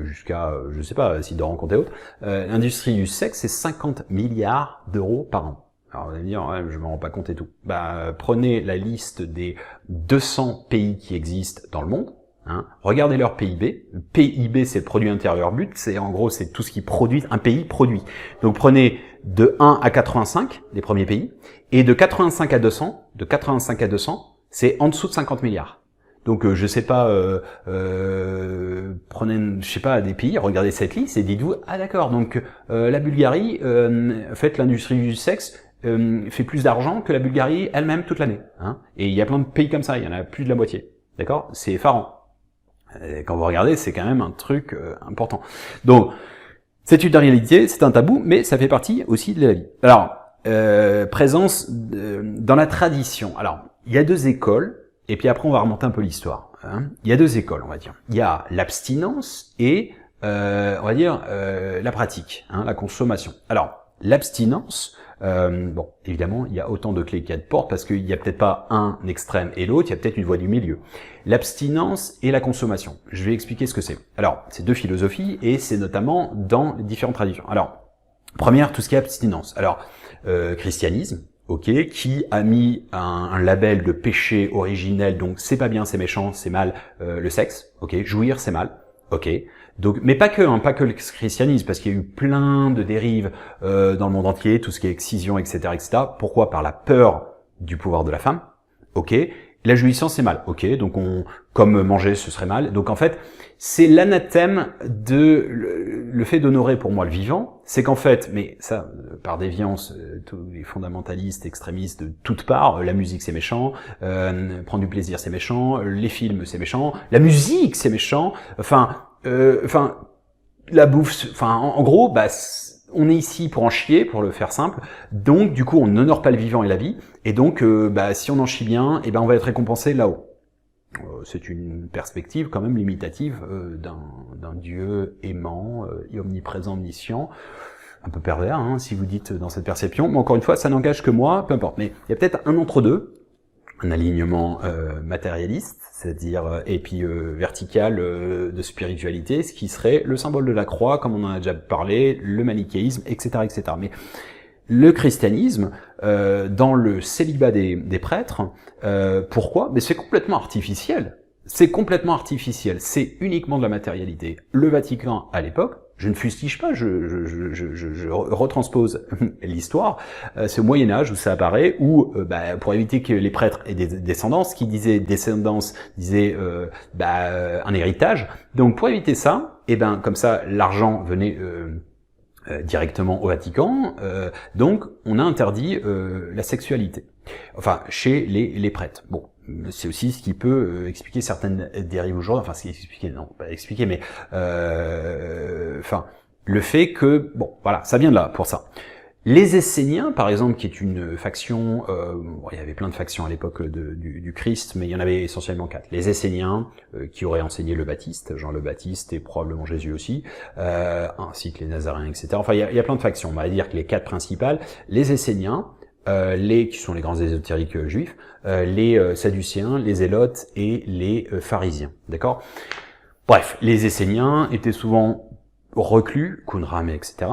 jusqu'à, je sais pas, site de rencontres et autres, l'industrie du sexe, c'est 50 milliards d'euros par an. Alors vous allez me dire, ouais, je m'en rends pas compte et tout. Bah, prenez la liste des 200 pays qui existent dans le monde. Hein, regardez leur PIB. Le PIB, c'est le produit intérieur brut. C'est en gros, c'est tout ce qui produit un pays produit. Donc prenez de 1 à 85 les premiers pays, et de 85 à 200, c'est en dessous de 50 milliards. Donc je sais pas, prenez, je sais pas, des pays, regardez cette liste et dites-vous, ah d'accord, donc la Bulgarie, en fait, l'industrie du sexe fait plus d'argent que la Bulgarie elle-même toute l'année. Hein, et il y a plein de pays comme ça, il y en a plus de la moitié. D'accord, c'est effarant. Et quand vous regardez, c'est quand même un truc important. Donc, c'est une réalité, c'est un tabou, mais ça fait partie aussi de la vie. Alors, présence dans la tradition. Alors, il y a deux écoles, et puis après on va remonter un peu l'histoire. Hein. Il y a deux écoles, on va dire. Il y a l'abstinence et, on va dire, la pratique, hein, la consommation. Alors, l'abstinence, bon, évidemment, il y a autant de clés qu'il y a de portes parce qu'il y a peut-être pas un extrême et l'autre, il y a peut-être une voie du milieu. L'abstinence et la consommation. Je vais expliquer ce que c'est. Alors, c'est deux philosophies et c'est notamment dans les différentes traditions. Alors, première, tout ce qui est abstinence. Alors, christianisme, ok, qui a mis un label de péché originel, donc c'est pas bien, c'est méchant, c'est mal, le sexe, ok, jouir, c'est mal, ok. Donc, mais pas que le christianisme, parce qu'il y a eu plein de dérives dans le monde entier, tout ce qui est excision, etc., etc. Pourquoi? Par la peur du pouvoir de la femme. Ok. La jouissance, c'est mal. Ok. Donc, comme manger, ce serait mal. Donc, en fait, c'est l'anathème de le fait d'honorer pour moi le vivant. C'est qu'en fait, mais ça, par déviance, tous les fondamentalistes, extrémistes de toutes parts, la musique c'est méchant, prendre du plaisir c'est méchant, les films c'est méchant, la musique c'est méchant. Enfin, la bouffe, enfin, en gros, bah, on est ici pour en chier, pour le faire simple. Donc, du coup, on n'honore pas le vivant et la vie. Et donc, bah, si on en chie bien, eh ben, on va être récompensé là-haut. C'est une perspective quand même limitative d'un Dieu aimant, et omniprésent, omniscient. Un peu pervers, hein, si vous dites dans cette perception. Mais encore une fois, ça n'engage que moi, peu importe. Mais il y a peut-être un entre-deux. Un alignement matérialiste, c'est-à-dire et puis vertical de spiritualité, ce qui serait le symbole de la croix, comme on en a déjà parlé, le manichéisme, etc., etc. Mais le christianisme, dans le célibat des prêtres, pourquoi? Mais c'est complètement artificiel. C'est complètement artificiel. C'est uniquement de la matérialité. Le Vatican, à l'époque, je ne fustige pas, je retranspose l'histoire. C'est au Moyen-Âge où ça apparaît, où bah, pour éviter que les prêtres aient des descendances, qui disait descendance disait un héritage. Donc pour éviter ça, et ben comme ça l'argent venait directement au Vatican. Donc on a interdit la sexualité. Enfin, chez les prêtres. Bon, c'est aussi ce qui peut expliquer certaines dérives aujourd'hui. Enfin, ce qui expliquer, non, pas expliquer, mais enfin, le fait que, bon, voilà, ça vient de là pour ça. Les Esséniens, par exemple, qui est une faction, bon, il y avait plein de factions à l'époque du Christ, mais il y en avait essentiellement 4. Les Esséniens, qui auraient enseigné le Baptiste, Jean le Baptiste et probablement Jésus aussi, ainsi que les Nazaréens, etc. Enfin, il y a plein de factions. On va dire que les 4 principales, les Esséniens, qui sont les grands ésotériques juifs, les Sadducéens, les Zélotes et les pharisiens. D'accord ? Bref, les Esséniens étaient souvent reclus, Qumran, etc.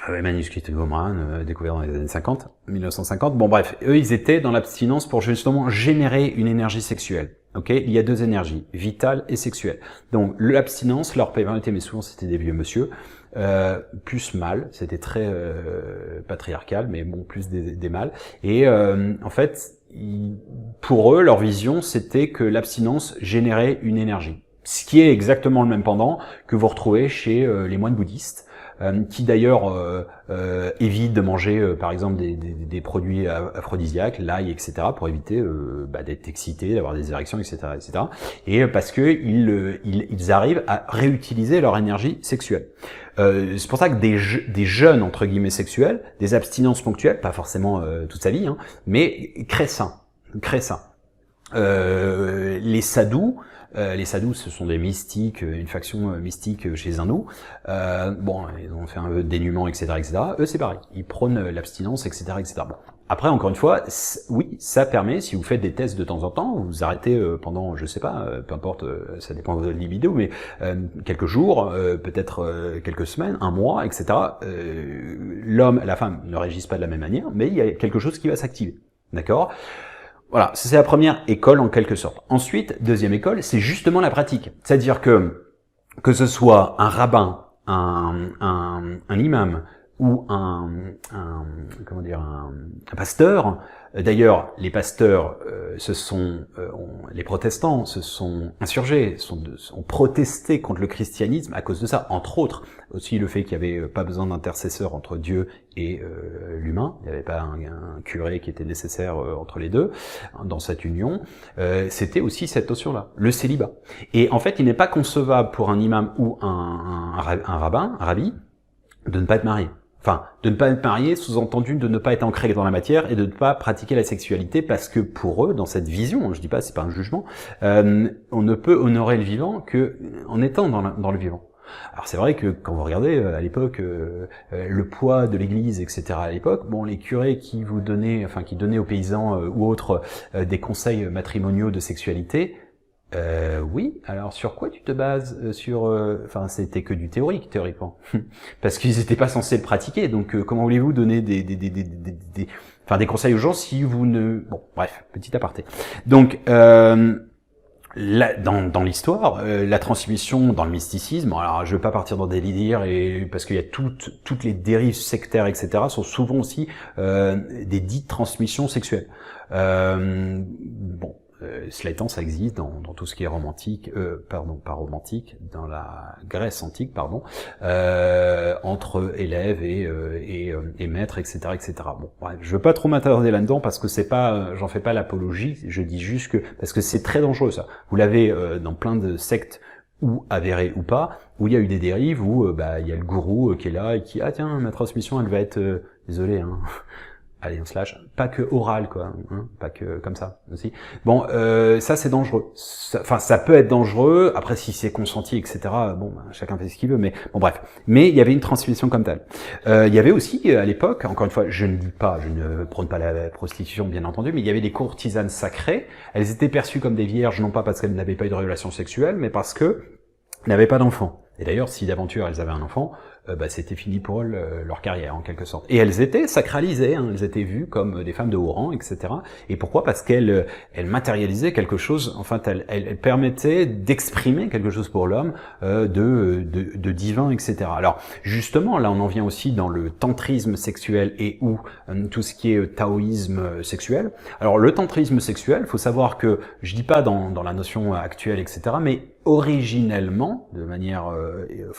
Manuscrit de Qumran, découvert dans les années 50, 1950. Bon bref, eux ils étaient dans l'abstinence pour justement générer une énergie sexuelle. Ok, il y a 2 énergies, vitale et sexuelle. Donc l'abstinence leur permettait, mais souvent c'était des vieux monsieur, plus mâles, c'était très patriarcal, mais bon plus des mâles. Et en fait, pour eux, leur vision c'était que l'abstinence générait une énergie. Ce qui est exactement le même pendant que vous retrouvez chez les moines bouddhistes, qui d'ailleurs évitent de manger par exemple des produits aphrodisiaques, l'ail, etc., pour éviter d'être excités, d'avoir des érections, etc., etc. Et parce que ils arrivent à réutiliser leur énergie sexuelle. C'est pour ça que des jeûnes entre guillemets sexuels, des abstinences ponctuelles, pas forcément toute sa vie, hein, mais très sains. Les sadhus, ce sont des mystiques, une faction mystique chez les hindous. Bon, ils ont fait un peu de dénuement, etc., etc. Eux, c'est pareil. Ils prônent l'abstinence, etc., etc. Bon. Après, encore une fois, oui, ça permet, si vous faites des tests de temps en temps, vous vous arrêtez pendant, je sais pas, peu importe, ça dépend de votre libido, mais quelques jours, peut-être quelques semaines, un mois, etc. L'homme, la femme ne réagissent pas de la même manière, mais il y a quelque chose qui va s'activer. D'accord ? Voilà, c'est la première école en quelque sorte. Ensuite, deuxième école, c'est justement la pratique. C'est-à-dire que ce soit un rabbin, un imam ou un pasteur. D'ailleurs, les pasteurs, les protestants se sont insurgés, ont protesté contre le christianisme à cause de ça. Entre autres, aussi le fait qu'il n'y avait pas besoin d'intercesseur entre Dieu et l'humain. Il n'y avait pas un curé qui était nécessaire entre les deux dans cette union. C'était aussi cette notion-là, le célibat. Et en fait, il n'est pas concevable pour un imam ou un rabbin, un rabbi, de ne pas être marié. Enfin, de ne pas être marié, sous-entendu de ne pas être ancré dans la matière et de ne pas pratiquer la sexualité parce que pour eux, dans cette vision, je dis pas, c'est pas un jugement, on ne peut honorer le vivant que en étant dans le vivant. Alors c'est vrai que quand vous regardez à l'époque le poids de l'Église, etc. à l'époque, bon, les curés qui donnaient aux paysans ou autres des conseils matrimoniaux de sexualité. Oui, alors sur quoi tu te bases c'était que du théorique, théoriquement. Parce qu'ils n'étaient pas censés le pratiquer, donc comment voulez-vous donner des conseils aux gens si vous ne... Bon, bref, petit aparté. Donc, dans l'histoire, la transmission dans le mysticisme, alors je veux pas partir dans des délires, parce qu'il y a toutes les dérives sectaires, etc., sont souvent aussi des dites transmissions sexuelles. Bon. Cela étant, ça existe dans tout ce qui est romantique, pas romantique, dans la Grèce antique, entre élèves et maîtres, etc., etc. Bon, bref, je veux pas trop m'attarder là-dedans parce que c'est pas, j'en fais pas l'apologie. Je dis juste parce que c'est très dangereux ça. Vous l'avez dans plein de sectes ou avérées ou pas, où il y a eu des dérives où il y a le gourou qui est là et qui tiens, ma transmission elle va être désolé hein. Allez, on se lâche. Pas que oral, quoi. Hein, pas que comme ça aussi. Bon, ça c'est dangereux. Ça peut être dangereux. Après, si c'est consenti, etc. Bon, chacun fait ce qu'il veut. Mais bon, bref. Mais il y avait une transmission comme telle. Il y avait aussi à l'époque, encore une fois, je ne prône pas la prostitution, bien entendu, mais il y avait des courtisanes sacrées. Elles étaient perçues comme des vierges, non pas parce qu'elles n'avaient pas eu de relation sexuelle, mais parce que n'avaient pas d'enfant. Et d'ailleurs, si d'aventure elles avaient un enfant, c'était fini pour elles, leur carrière en quelque sorte. Et elles étaient sacralisées, hein, elles étaient vues comme des femmes de haut rang, etc. Et pourquoi ? Parce qu'elles matérialisaient quelque chose, enfin elles permettaient d'exprimer quelque chose pour l'homme de divin, etc. Alors justement, là on en vient aussi dans le tantrisme sexuel et ou tout ce qui est taoïsme sexuel. Alors le tantrisme sexuel, faut savoir que, je dis pas dans la notion actuelle, etc., mais originellement, de manière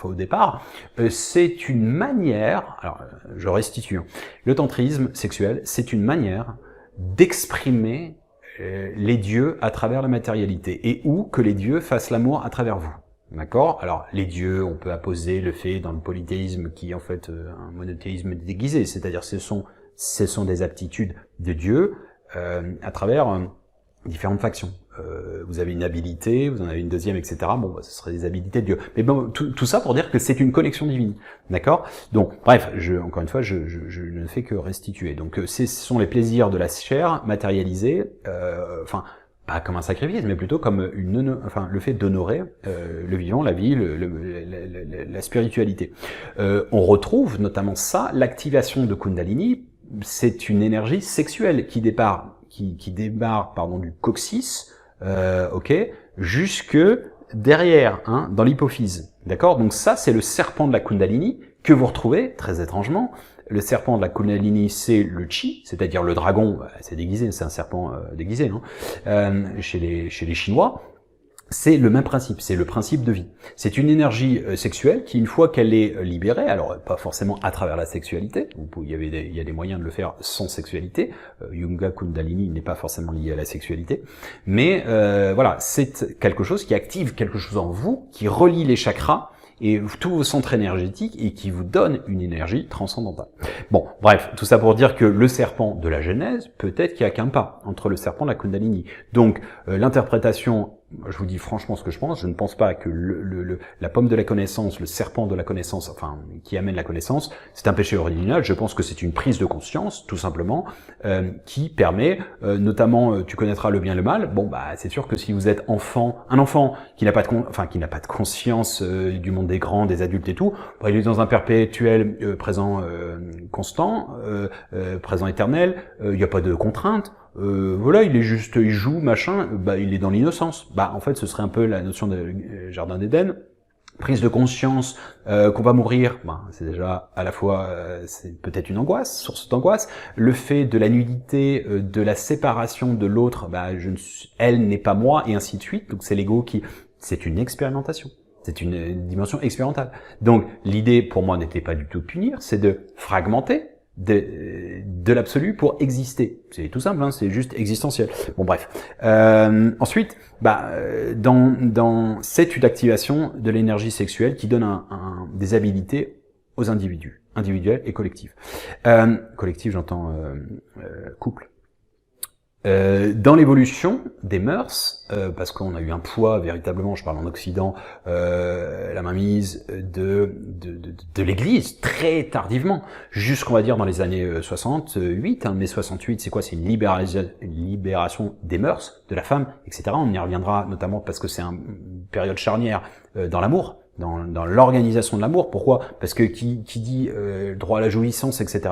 au départ, c'est une manière, alors je restitue, le tantrisme sexuel, c'est une manière d'exprimer les dieux à travers la matérialité, et ou que les dieux fassent l'amour à travers vous. D'accord? Alors, les dieux, on peut apposer le fait dans le polythéisme qui est en fait un monothéisme déguisé, c'est-à-dire ce sont des aptitudes de Dieu à travers différentes factions. Vous avez une habilité, vous en avez une deuxième, etc. Bon, bah, ce serait des habilités de Dieu. Mais bon, tout ça pour dire que c'est une connexion divine, d'accord? Donc, bref, encore une fois, je ne fais que restituer. Donc, ce sont les plaisirs de la chair matérialisés, enfin, pas comme un sacrifice, mais plutôt comme le fait d'honorer le vivant, la vie, la spiritualité. On retrouve notamment ça, l'activation de Kundalini, c'est une énergie sexuelle qui démarre du coccyx, jusque derrière, dans l'hypophyse. D'accord? Donc ça, c'est le serpent de la Kundalini que vous retrouvez, très étrangement. Le serpent de la Kundalini, c'est le Chi, c'est-à-dire le dragon, c'est déguisé, c'est un serpent déguisé, chez les Chinois. C'est le même principe, c'est le principe de vie. C'est une énergie sexuelle qui, une fois qu'elle est libérée, alors pas forcément à travers la sexualité, il y a des moyens de le faire sans sexualité, Yunga Kundalini n'est pas forcément lié à la sexualité, mais voilà, c'est quelque chose qui active quelque chose en vous, qui relie les chakras, et tous vos centres énergétiques, et qui vous donne une énergie transcendantale. Bon, bref, tout ça pour dire que le serpent de la Genèse, peut-être qu'il n'y a qu'un pas entre le serpent et la Kundalini. Donc, l'interprétation, je vous dis franchement ce que je pense, je ne pense pas que la pomme de la connaissance, le serpent de la connaissance, enfin, qui amène la connaissance, c'est un péché original. Je pense que c'est une prise de conscience, tout simplement, qui permet, notamment, tu connaîtras le bien et le mal. Bon, bah, c'est sûr que si vous êtes un enfant qui n'a pas de conscience du monde des grands, des adultes et tout, bah, il est dans un perpétuel présent constant, présent éternel. Il n'y a pas de contraintes. Voilà, il joue, machin, bah, il est dans l'innocence. Bah, en fait, ce serait un peu la notion de jardin d'Éden. Prise de conscience qu'on va mourir, bah, c'est déjà à la fois, c'est peut-être une angoisse, source d'angoisse. Le fait de la nudité, de la séparation de l'autre, bah, elle n'est pas moi, et ainsi de suite. Donc c'est l'ego c'est une expérimentation. C'est une dimension expérimentale. Donc l'idée pour moi n'était pas du tout de punir, c'est de fragmenter de l'absolu pour exister. C'est tout simple, c'est juste existentiel. Bon, bref. Ensuite, dans c'est une activation de l'énergie sexuelle qui donne des habilités aux individus, individuels et collectifs. Collectif, j'entends couple. Dans l'évolution des mœurs, parce qu'on a eu un poids véritablement, je parle en Occident, la mainmise de l'Église très tardivement, jusqu'on va dire dans les années 68, mai 68, c'est quoi? C'est une libération des mœurs de la femme, etc. On y reviendra notamment parce que c'est une période charnière dans l'amour. Dans l'organisation de l'amour. Pourquoi? Parce que qui dit droit à la jouissance, etc.,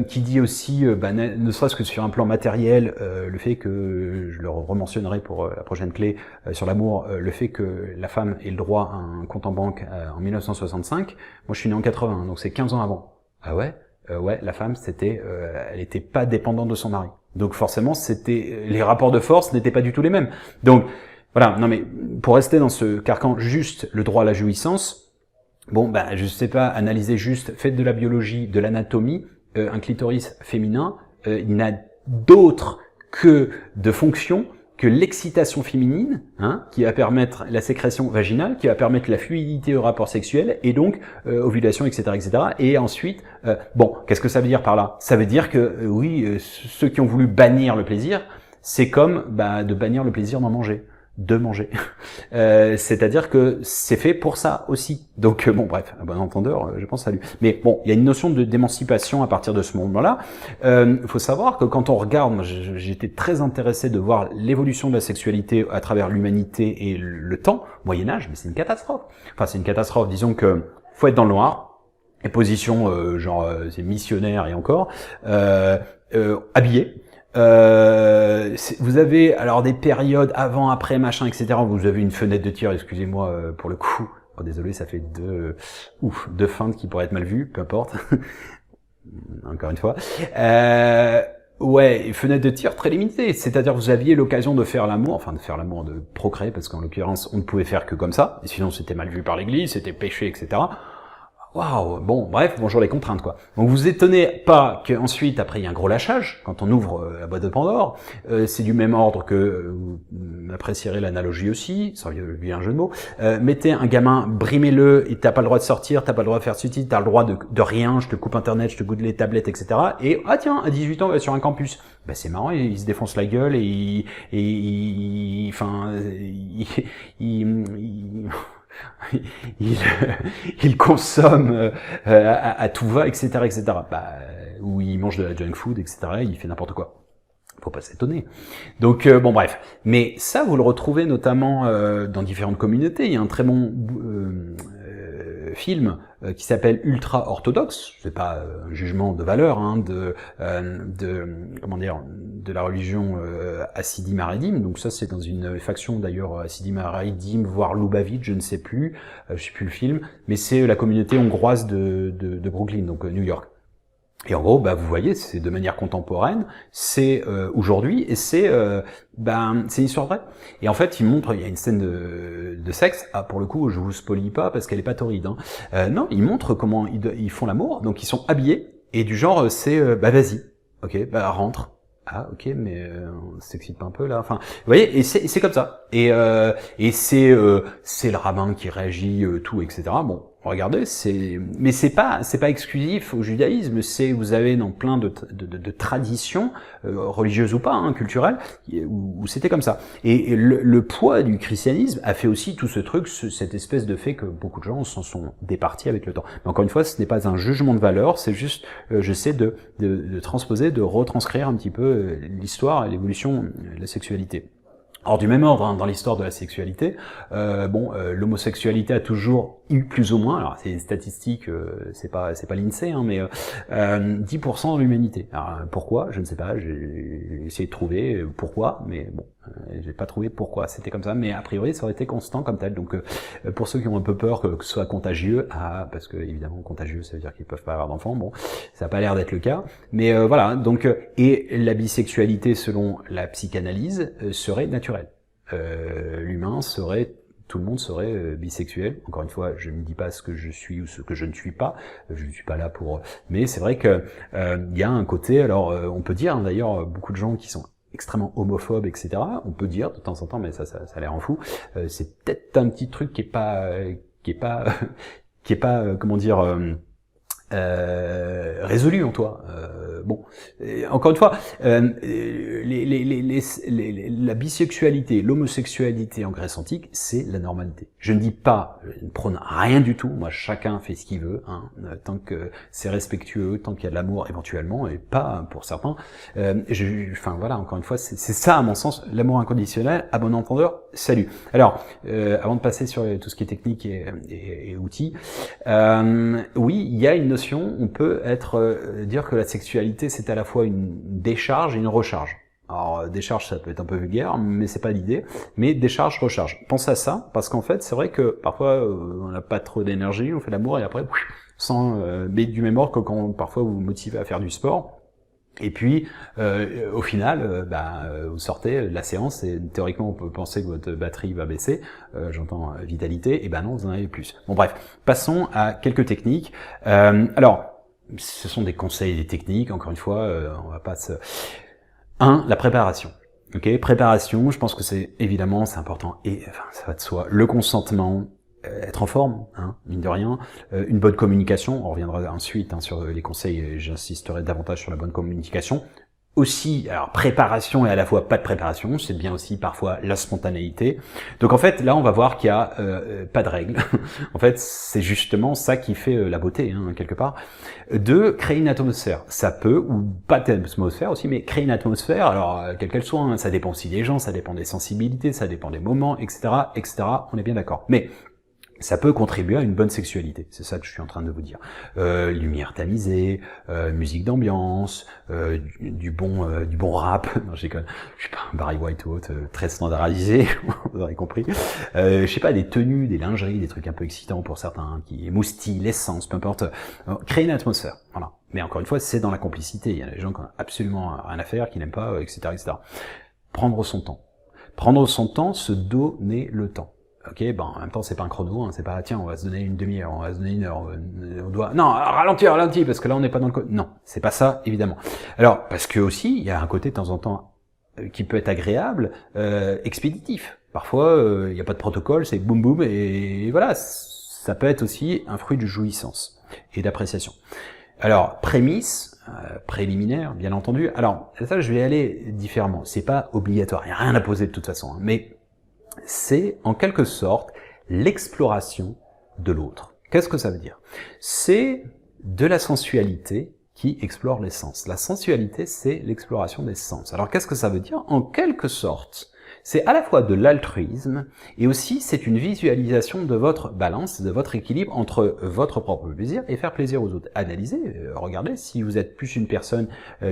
qui dit aussi, ne serait-ce que sur un plan matériel, le fait que, je le rementionnerai pour la prochaine clé sur l'amour, le fait que la femme ait le droit à un compte en banque en 1965, moi je suis né en 80, donc c'est 15 ans avant. Ah ouais? Ouais, la femme, elle était pas dépendante de son mari. Donc forcément, les rapports de force n'étaient pas du tout les mêmes. Donc, voilà, non mais pour rester dans ce carcan, juste le droit à la jouissance, bon, je sais pas, analyser juste, faites de la biologie, de l'anatomie, un clitoris féminin, il n'a d'autre que de fonction que l'excitation féminine, qui va permettre la sécrétion vaginale, qui va permettre la fluidité au rapport sexuel, et donc ovulation, etc., Et ensuite, qu'est-ce que ça veut dire par là? Ça veut dire que, oui, ceux qui ont voulu bannir le plaisir, c'est comme de bannir le plaisir de manger. C'est-à-dire que c'est fait pour ça aussi. Donc bref, un bon entendeur, je pense à lui. Mais bon, il y a une notion d'émancipation à partir de ce moment-là. Faut savoir que quand on regarde, j'étais très intéressé de voir l'évolution de la sexualité à travers l'humanité et le temps, Moyen-Âge, mais c'est une catastrophe. Enfin, c'est une catastrophe, disons que faut être dans le noir, et position c'est missionnaire et encore, habillé. Vous avez alors des périodes avant, après, machin, etc. Vous avez une fenêtre de tir, excusez-moi pour le coup. Oh, désolé, ça fait deux feintes qui pourraient être mal vues, peu importe. Encore une fois. Ouais, fenêtre de tir très limitée. C'est-à-dire que vous aviez l'occasion de faire l'amour, de procréer, parce qu'en l'occurrence, on ne pouvait faire que comme ça. Et sinon, c'était mal vu par l'Église, c'était péché, etc. Waouh, bon, bref, bonjour les contraintes, quoi. Donc vous étonnez pas qu'ensuite, après, il y a un gros lâchage, quand on ouvre la boîte de Pandore. C'est du même ordre que, vous apprécierez l'analogie aussi, ça vient un jeu de mots. Mettez un gamin, brimez-le, et t'as pas le droit de sortir, t'as pas le droit de faire ceci, t'as le droit de rien, je te coupe internet, je te coupe les tablettes, etc. Et, ah tiens, à 18 ans, il va sur un campus. Ben c'est marrant, il se défonce la gueule et il il consomme à tout va, etc., etc. Ou il mange de la junk food, etc. Il fait n'importe quoi. Faut pas s'étonner. Donc bon, bref. Mais ça, vous le retrouvez notamment dans différentes communautés. Il y a un très bon film qui s'appelle Ultra Orthodoxe. C'est pas un jugement de valeur comment dire, de la religion Hasidim Haredim. Donc ça, c'est dans une faction d'ailleurs Hasidim Haredim, voire Lubavitch, je ne sais plus le film, mais c'est la communauté hongroise de Brooklyn, donc New York. Et en gros, vous voyez, c'est de manière contemporaine, c'est aujourd'hui, et c'est une histoire vraie. Et en fait, il y a une scène de sexe. Ah, pour le coup, je vous spoilie pas parce qu'elle est pas torride. Non, il montre comment ils font l'amour. Donc, ils sont habillés et du genre, c'est vas-y, ok, rentre. Ah, ok, mais on s'excite pas un peu là. Enfin, vous voyez, et c'est comme ça. Et c'est le rabbin qui réagit, tout, etc. Bon. Regardez, mais c'est pas exclusif au judaïsme. Vous avez dans plein de traditions religieuses ou pas, culturelles, où c'était comme ça. Et le poids du christianisme a fait aussi tout ce truc, cette espèce de fait que beaucoup de gens s'en sont départis avec le temps. Mais encore une fois, ce n'est pas un jugement de valeur, c'est juste, j'essaie de transposer, de retranscrire un petit peu l'histoire et l'évolution de la sexualité. Or, du même ordre, dans l'histoire de la sexualité, l'homosexualité a toujours eu plus ou moins, alors c'est une statistique, c'est pas l'INSEE, mais 10% de l'humanité. Alors pourquoi? Je ne sais pas, j'ai essayé de trouver pourquoi, mais bon, j'ai pas trouvé pourquoi c'était comme ça, mais a priori ça aurait été constant comme tel. Donc pour ceux qui ont un peu peur que ce soit contagieux, parce que évidemment contagieux ça veut dire qu'ils peuvent pas avoir d'enfants, bon, ça a pas l'air d'être le cas, mais voilà, donc et la bisexualité selon la psychanalyse serait naturelle. Tout le monde serait bisexuel. Encore une fois, je ne dis pas ce que je suis ou ce que je ne suis pas. Je ne suis pas là pour. Mais c'est vrai que il y a un côté. Alors, on peut dire d'ailleurs beaucoup de gens qui sont extrêmement homophobes, etc. On peut dire de temps en temps, mais ça a l'air en fou. C'est peut-être un petit truc qui est pas comment dire. Résolu en toi. Encore une fois, la bisexualité, l'homosexualité en Grèce antique, c'est la normalité. Je ne dis pas, je ne prône rien du tout. Moi, chacun fait ce qu'il veut, tant que c'est respectueux, tant qu'il y a de l'amour éventuellement, et pas pour certains. Voilà, encore une fois, c'est ça à mon sens, l'amour inconditionnel, à bon entendeur. Salut. Alors, avant de passer sur tout ce qui est technique et outils, oui, il y a une notion. On peut dire que la sexualité c'est à la fois une décharge et une recharge. Alors décharge ça peut être un peu vulgaire, mais c'est pas l'idée. Mais décharge, recharge. Pensez à ça parce qu'en fait c'est vrai que parfois on n'a pas trop d'énergie, on fait l'amour et après mais du même ordre que quand parfois vous vous motivez à faire du sport. Et puis, au final, vous sortez de la séance et théoriquement on peut penser que votre batterie va baisser, j'entends vitalité, et non, vous en avez plus. Bon bref, passons à quelques techniques. Alors, ce sont des conseils, des techniques, encore une fois, on va pas se... 1. La préparation. Ok, préparation, je pense que c'est important, et ça va de soi. Le consentement, être en forme, mine de rien, une bonne communication, on reviendra ensuite sur les conseils, et j'insisterai davantage sur la bonne communication. Aussi, alors préparation et à la fois pas de préparation, c'est bien aussi parfois la spontanéité. Donc en fait, là on va voir qu'il y a pas de règles. En fait, c'est justement ça qui fait la beauté, quelque part. 2, créer une atmosphère. Ça peut, ou pas d'atmosphère aussi, mais créer une atmosphère, alors quelle qu'elle soit, ça dépend aussi des gens, ça dépend des sensibilités, ça dépend des moments, etc., etc., on est bien d'accord. Mais ça peut contribuer à une bonne sexualité, c'est ça que je suis en train de vous dire. Lumière tamisée, musique d'ambiance, du bon rap. Non, je déconne. Je suis pas un Barry White ou autre, très standardisé, vous aurez compris. Je sais pas, des tenues, des lingeries, des trucs un peu excitants pour certains, qui émoustillent, l'essence, peu importe. Créer une atmosphère, voilà. Mais encore une fois, c'est dans la complicité. Il y a des gens qui ont absolument rien à faire, qui n'aiment pas, etc., etc. Prendre son temps. Prendre son temps, se donner le temps. Ok, ben en même temps c'est pas un chrono, hein, c'est pas tiens on va se donner une demi-heure, on va se donner une heure, on doit non ralentis parce que là on n'est pas dans le non, c'est pas ça évidemment. Alors parce que aussi il y a un côté de temps en temps qui peut être agréable, expéditif. Parfois il n'y a pas de protocole, c'est boum boum et voilà, ça peut être aussi un fruit de jouissance et d'appréciation. Alors prémisse, préliminaire bien entendu. Alors ça je vais aller différemment, c'est pas obligatoire, il n'y a rien à poser de toute façon, hein, mais c'est en quelque sorte l'exploration de l'autre. Qu'est-ce que ça veut dire? C'est de la sensualité qui explore les sens. La sensualité, c'est l'exploration des sens. Alors qu'est-ce que ça veut dire? En quelque sorte, c'est à la fois de l'altruisme et aussi c'est une visualisation de votre balance, de votre équilibre entre votre propre plaisir et faire plaisir aux autres. Analysez, regardez si vous êtes plus une personne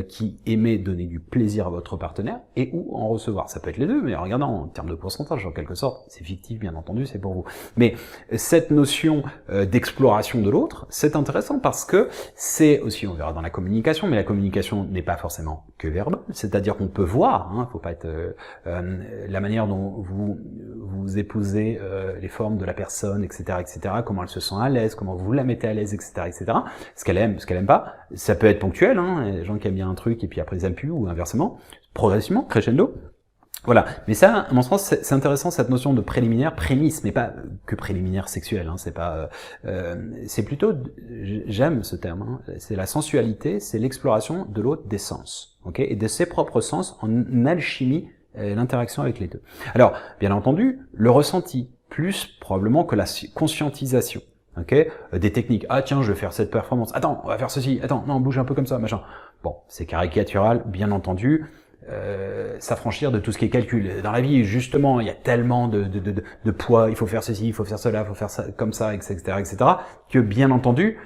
qui aimait donner du plaisir à votre partenaire et ou en recevoir. Ça peut être les deux, mais regardez en termes de pourcentage, en quelque sorte, c'est fictif bien entendu, c'est pour vous. Mais cette notion d'exploration de l'autre, c'est intéressant parce que c'est aussi, on verra dans la communication, mais la communication n'est pas forcément que verbale, c'est-à-dire qu'on peut voir, hein, faut pas être la manière dont vous épousez les formes de la personne, etc., comment elle se sent à l'aise, comment vous la mettez à l'aise, etc., ce qu'elle aime pas. Ça peut être ponctuel, hein, il y a des gens qui aiment bien un truc et puis après ils aiment plus, ou inversement, progressivement, crescendo. Voilà, mais ça, à mon sens, c'est intéressant cette notion de préliminaire, prémisse, mais pas que préliminaire sexuel. Hein, c'est pas, c'est plutôt, j'aime ce terme. Hein, c'est la sensualité, c'est l'exploration de l'autre des sens, ok, et de ses propres sens en alchimie. L'interaction avec les deux. Alors, bien entendu, le ressenti, plus probablement que la conscientisation. Okay, des techniques. Ah tiens, je vais faire cette performance. Attends, on va faire ceci. Attends, non, bouge un peu comme ça, machin. Bon, c'est caricatural, bien entendu. S'affranchir de tout ce qui est calcul. Dans la vie, justement, il y a tellement de poids. Il faut faire ceci, il faut faire cela, il faut faire ça comme ça, etc., que bien entendu,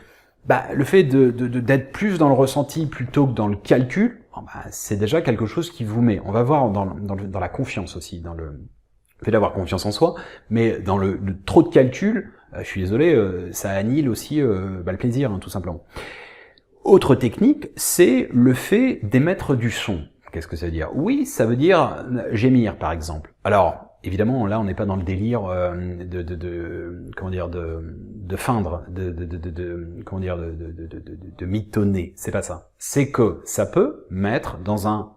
le fait d'être plus dans le ressenti plutôt que dans le calcul, c'est déjà quelque chose qui vous met. On va voir dans la confiance aussi, dans le fait d'avoir confiance en soi, mais dans le trop de calcul, je suis désolé, ça annihile aussi le plaisir, hein, tout simplement. Autre technique, c'est le fait d'émettre du son. Qu'est-ce que ça veut dire? Oui, ça veut dire gémir, par exemple. Alors, évidemment, là, on n'est pas dans le délire de feindre, de mitonner. C'est pas ça. C'est que ça peut mettre dans un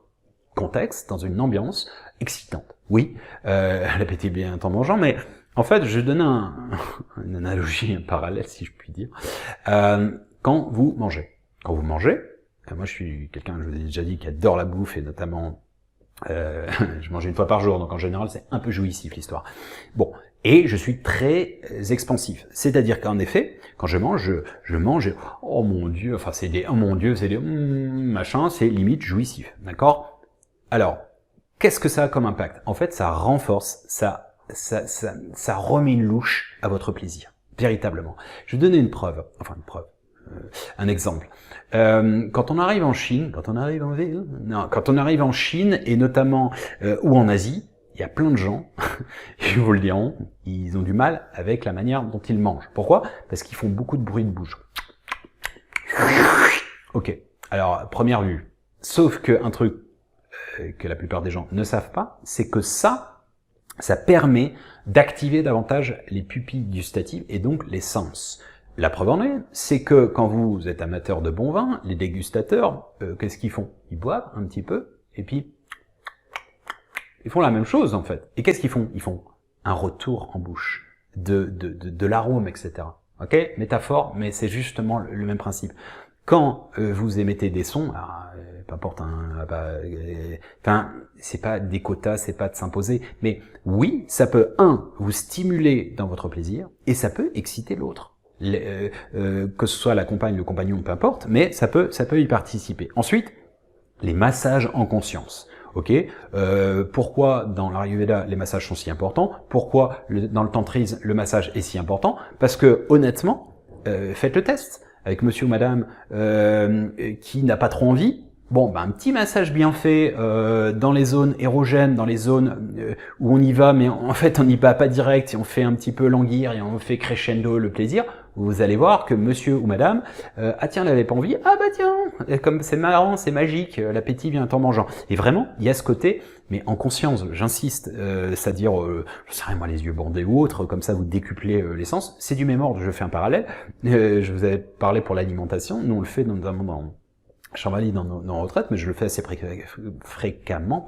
contexte, dans une ambiance excitante. Oui, l'appétit bien en mangeant, mais en fait, je donne une analogie, un parallèle, si je puis dire. Quand vous mangez, moi je suis quelqu'un, je vous ai déjà dit, qui adore la bouffe et notamment je mange une fois par jour, donc en général c'est un peu jouissif l'histoire. Bon, et je suis très expansif, c'est-à-dire qu'en effet, quand je mange, oh mon dieu, enfin c'est des machin, c'est limite jouissif, d'accord? Alors, qu'est-ce que ça a comme impact? En fait, ça renforce, ça remet une louche à votre plaisir, véritablement. Je vais donner un exemple. Quand on arrive en Chine, quand on arrive en Chine et notamment ou en Asie, il y a plein de gens, ils vous le diront, ils ont du mal avec la manière dont ils mangent. Pourquoi? Parce qu'ils font beaucoup de bruit de bouche. Ok. Alors première vue. Sauf que un truc que la plupart des gens ne savent pas, c'est que ça permet d'activer davantage les pupilles gustatives et donc les sens. La preuve en est, c'est que quand vous êtes amateur de bon vin, les dégustateurs, qu'est-ce qu'ils font? Ils boivent un petit peu, et puis ils font la même chose en fait. Et qu'est-ce qu'ils font? Ils font un retour en bouche de l'arôme, etc. Ok? Métaphore, mais c'est justement le même principe. Quand vous émettez des sons, peu importe, c'est pas des quotas, c'est pas de s'imposer, mais oui, ça peut, vous stimuler dans votre plaisir, et ça peut exciter l'autre. Que ce soit la compagne, le compagnon, peu importe, mais ça peut y participer. Ensuite, les massages en conscience. Ok, pourquoi dans l'Ayurveda les massages sont si importants? Pourquoi dans le tantrisme le massage est si important? Parce que honnêtement, faites le test avec monsieur ou madame qui n'a pas trop envie. Bon, un petit massage bien fait dans les zones érogènes, dans les zones où on y va, mais en fait on n'y va pas direct, et on fait un petit peu languir et on fait crescendo le plaisir. Vous allez voir que monsieur ou madame, ah tiens, elle avait pas envie, ah bah tiens, comme c'est marrant, c'est magique, l'appétit vient en mangeant. Et vraiment, il y a ce côté, mais en conscience, j'insiste, c'est-à-dire, je sais rien moi, les yeux bandés ou autres, comme ça vous décuplez l'essence. C'est du même ordre, je fais un parallèle. Je vous avais parlé pour l'alimentation, nous on le fait notamment dans Champs-Valide dans nos retraites, mais je le fais assez fréquemment,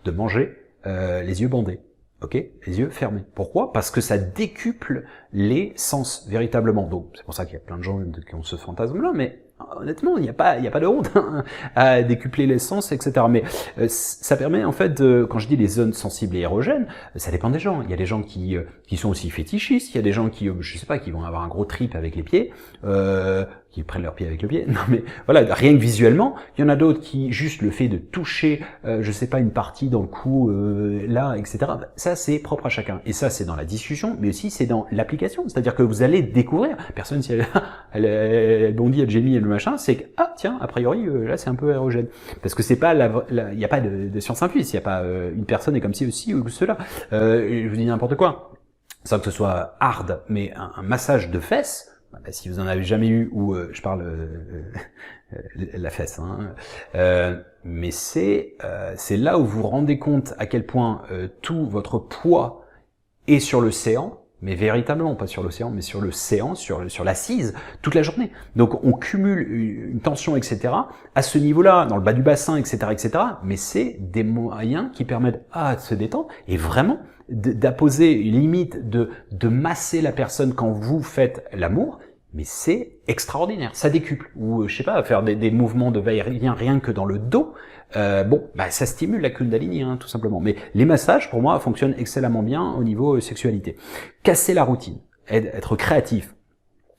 de manger les yeux bandés, ok, les yeux fermés. Pourquoi? Parce que ça décuple les sens véritablement. Donc c'est pour ça qu'il y a plein de gens qui ont ce fantasme-là, mais honnêtement, il n'y a pas de honte à décupler les sens, etc. Mais ça permet en fait, quand je dis les zones sensibles et érogènes, ça dépend des gens. Il y a des gens qui sont aussi fétichistes, il y a des gens qui, je sais pas, qui vont avoir un gros trip avec les pieds, qui prennent leurs pieds avec le pied. Non mais voilà, rien que visuellement. Il y en a d'autres qui juste le fait de toucher, je sais pas, une partie dans le cou, là, etc. Ça c'est propre à chacun. Et ça c'est dans la discussion, mais aussi c'est dans l'application. C'est-à-dire que vous allez découvrir. Personne si elle bondit, elle gémit, le machin, c'est que ah tiens, a priori là c'est un peu érogène. Parce que c'est pas il y a pas de science infuse. Il y a pas une personne est comme ci aussi ou cela. Je vous dis n'importe quoi. Sans que ce soit hard, mais un massage de fesses. Si vous en avez jamais eu, ou je parle la fesse, hein, mais c'est là où vous vous rendez compte à quel point tout votre poids est sur le séant, mais véritablement pas sur l'océan, mais sur le séant, sur l'assise, toute la journée. Donc on cumule une tension, etc. à ce niveau-là, dans le bas du bassin, etc., etc. Mais c'est des moyens qui permettent de se détendre et vraiment d'apposer une limite, de masser la personne quand vous faites l'amour. Mais c'est extraordinaire, ça décuple. Ou je sais pas, faire des mouvements de va-et-vient rien que dans le dos. Ça stimule la Kundalini, hein, tout simplement. Mais les massages, pour moi, fonctionnent excellemment bien au niveau sexualité. Casser la routine, être créatif,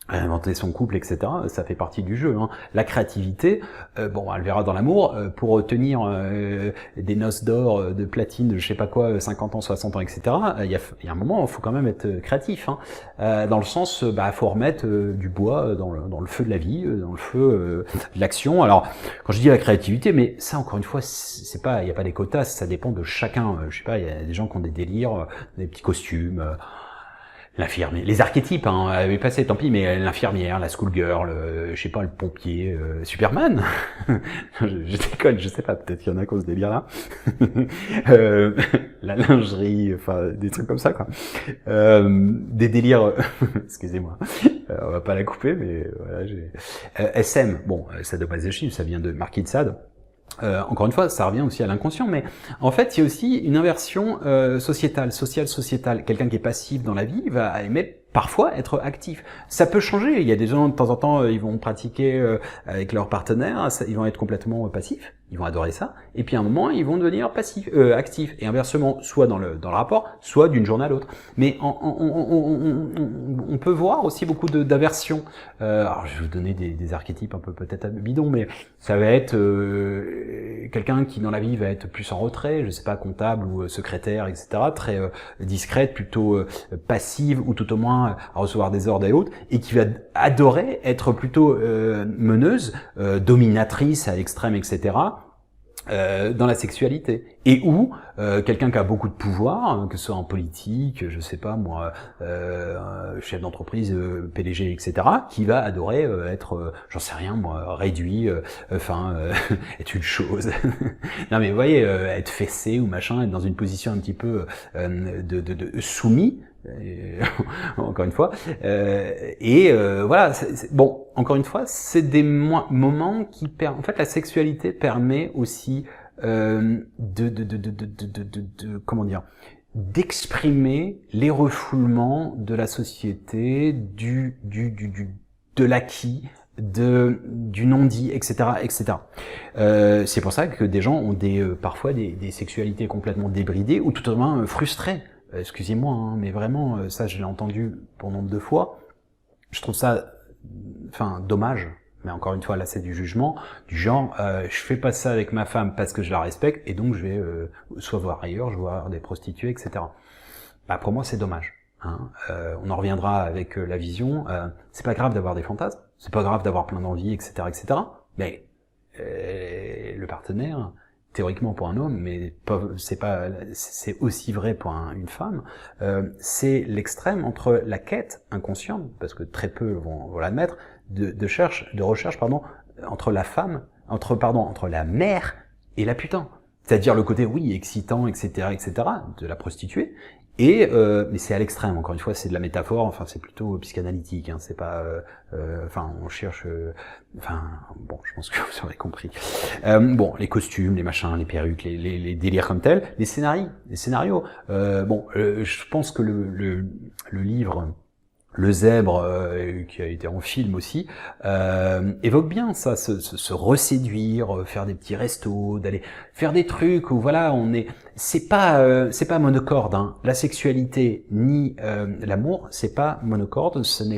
inventer son couple, etc. Ça fait partie du jeu. Hein. La créativité, elle verra dans l'amour. Pour tenir des noces d'or, de platine, de je sais pas quoi, 50 ans, 60 ans, etc. Il y a un moment, il faut quand même être créatif. Hein. Dans le sens, faut remettre du bois dans le feu de la vie, dans le feu de l'action. Alors, quand je dis la créativité, mais ça, encore une fois, c'est pas, il n'y a pas des quotas, ça dépend de chacun. Je sais pas, il y a des gens qui ont des délires, des petits costumes. L'infirmière, les archétypes, avaient passé, tant pis, mais l'infirmière, la schoolgirl, je sais pas, le pompier, Superman. je déconne, je sais pas, peut-être qu'il y en a qui ont ce délire-là. La lingerie, enfin, des trucs comme ça, quoi. Des délires, excusez-moi, on va pas la couper, mais voilà, SM, sadomasochisme, ça vient de Marquis de Sade. Encore une fois, ça revient aussi à l'inconscient, mais en fait, il y a aussi une inversion sociétale. Quelqu'un qui est passif dans la vie va aimer parfois être actif. Ça peut changer. Il y a des gens, de temps en temps, ils vont pratiquer avec leur partenaire, ils vont être complètement passifs, ils vont adorer ça, et puis à un moment, ils vont devenir actifs, et inversement, soit dans le rapport, soit d'une journée à l'autre. Mais on peut voir aussi beaucoup d'aversion. Alors, je vais vous donner des archétypes un peu peut-être bidons, mais ça va être quelqu'un qui dans la vie va être plus en retrait, je sais pas, comptable ou secrétaire, etc., très discrète, plutôt passive, ou tout au moins à recevoir des ordres et autres, et qui va adorer être plutôt meneuse, dominatrice à l'extrême, etc., dans la sexualité. Et ou quelqu'un qui a beaucoup de pouvoir, que ce soit en politique, je sais pas moi, chef d'entreprise, PDG, etc., qui va adorer être, j'en sais rien moi, réduit, être une chose. Non mais vous voyez, être fessé ou machin, être dans une position un petit peu de soumis. Encore une fois, voilà. Bon, encore une fois, c'est des moments qui permettent. En fait, la sexualité permet aussi comment dire, d'exprimer les refoulements de la société, de l'acquis, du non-dit, etc., etc. C'est pour ça que des gens ont parfois des sexualités complètement débridées ou tout au moins frustrées. Excusez-moi, mais vraiment, ça je l'ai entendu pour nombre de fois. Je trouve ça, dommage. Mais encore une fois, là c'est du jugement, du genre, je fais pas ça avec ma femme parce que je la respecte, et donc je vais soit voir ailleurs, je vais voir des prostituées, etc. Pour moi c'est dommage. On en reviendra avec la vision. C'est pas grave d'avoir des fantasmes, c'est pas grave d'avoir plein d'envies, etc., etc. Mais le partenaire, théoriquement pour un homme, mais c'est aussi vrai pour une femme, c'est l'extrême entre la quête inconsciente, parce que très peu vont l'admettre, de recherche, entre entre la mère et la putain. C'est-à-dire le côté, oui, excitant, etc., de la prostituée. Mais c'est à l'extrême, encore une fois, c'est de la métaphore, enfin, c'est plutôt psychanalytique, hein, c'est pas, on cherche, bon, je pense que vous aurez compris. Bon, les costumes, les machins, les perruques, les délires comme tels, les scénarios. Je pense que le livre, Le Zèbre, qui a été en film aussi, évoque bien ça, se reséduire, faire des petits restos, d'aller faire des trucs où voilà, c'est pas monocorde, hein. La sexualité ni l'amour, c'est pas monocorde, c'est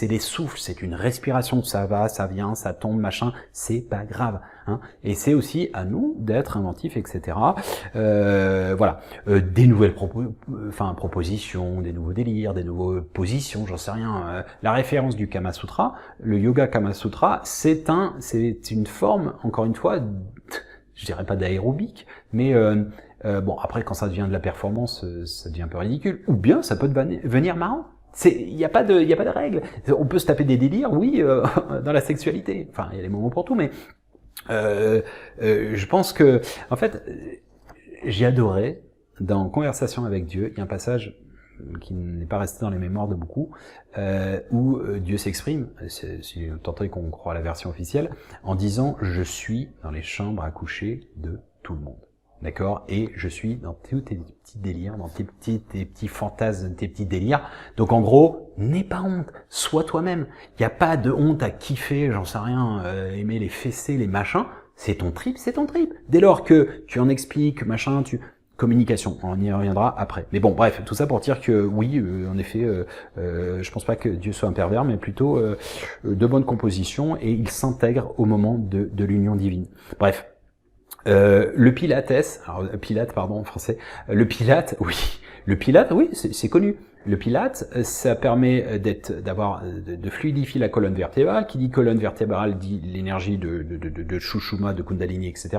des souffles, c'est une respiration, ça va, ça vient, ça tombe, machin, c'est pas grave, hein. Et c'est aussi à nous d'être inventifs, etc. Voilà, des nouvelles propositions, des nouveaux délires, des nouveaux positions, j'en sais rien. La référence du Kama Sutra, le yoga Kama Sutra, c'est une forme, encore une fois, je dirais pas d'aérobic, mais bon, après quand ça devient de la performance, ça devient un peu ridicule. Ou bien ça peut devenir marrant. Il y a pas de règle. On peut se taper des délires, oui, dans la sexualité. Enfin, il y a des moments pour tout, mais je pense que, en fait, j'ai adoré dans Conversation avec Dieu, il y a un passage qui n'est pas resté dans les mémoires de beaucoup, où Dieu s'exprime, si tant est qu'on croit à la version officielle, en disant « Je suis dans les chambres à coucher de tout le monde ». D'accord? Et je suis dans tous tes petits délires, dans tes petits fantasmes, tes petits délires. Donc en gros, n'aie pas honte, sois toi-même. Il n'y a pas de honte à kiffer, j'en sais rien, aimer les fessées, les machins. C'est ton trip, c'est ton trip. Dès lors que tu en expliques, machin, communication, on y reviendra après. Mais bon, bref, tout ça pour dire que oui, en effet, je pense pas que Dieu soit un pervers, mais plutôt de bonne composition, et il s'intègre au moment de l'union divine. Bref. Le Pilates, en français, le Pilate, oui, c'est connu. Le Pilate, ça permet de fluidifier la colonne vertébrale. Qui dit colonne vertébrale dit l'énergie de Shushuma, de Kundalini, etc.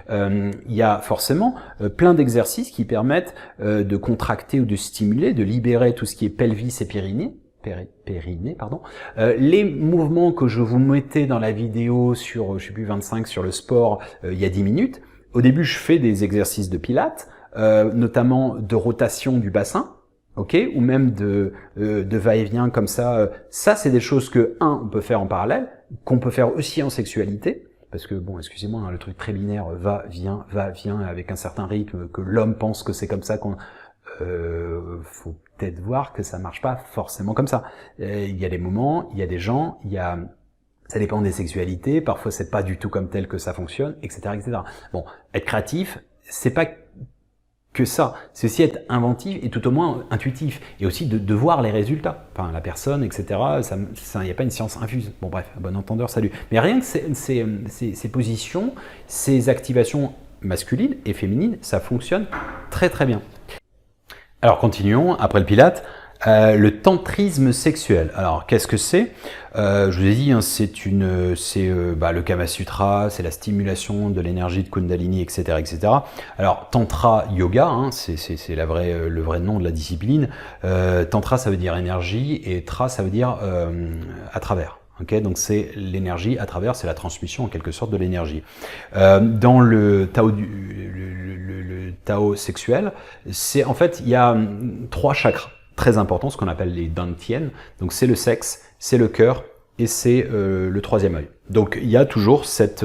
Il y a forcément plein d'exercices qui permettent de contracter ou de stimuler, de libérer tout ce qui est pelvis et périnée, pardon. Les mouvements que je vous mettais dans la vidéo sur, je sais plus, 25 sur le sport, il y a 10 minutes. Au début, je fais des exercices de pilates, notamment de rotation du bassin, ok, ou même de va-et-vient comme ça. Ça, c'est des choses que, on peut faire en parallèle, qu'on peut faire aussi en sexualité. Parce que, bon, excusez-moi, hein, le truc très binaire, va, vient, avec un certain rythme, que l'homme pense que c'est comme ça qu'on... faut peut-être voir que ça marche pas forcément comme ça. Il y a des moments, il y a des gens, ça dépend des sexualités, parfois c'est pas du tout comme tel que ça fonctionne, etc., etc. Bon, être créatif, c'est pas que ça, c'est aussi être inventif et tout au moins intuitif, et aussi de voir les résultats, enfin la personne, etc. Il n'y a pas une science infuse. Bon bref, bon entendeur, salut. Mais rien que ces positions, ces activations masculines et féminines, ça fonctionne très très bien. Alors continuons, après le Pilate, le tantrisme sexuel. Alors qu'est-ce que c'est? Je vous ai dit, hein, c'est le Kama Sutra, c'est la stimulation de l'énergie de Kundalini, etc., etc. Alors Tantra Yoga, hein, c'est le vrai nom de la discipline. Tantra, ça veut dire énergie, et Tra, ça veut dire à travers. Okay, donc c'est l'énergie à travers, c'est la transmission en quelque sorte de l'énergie. Dans le Tao, le Tao sexuel, en fait il y a 3 chakras très importants, ce qu'on appelle les Dantian. Donc c'est le sexe, c'est le cœur et c'est le 3e œil. Donc il y a toujours cette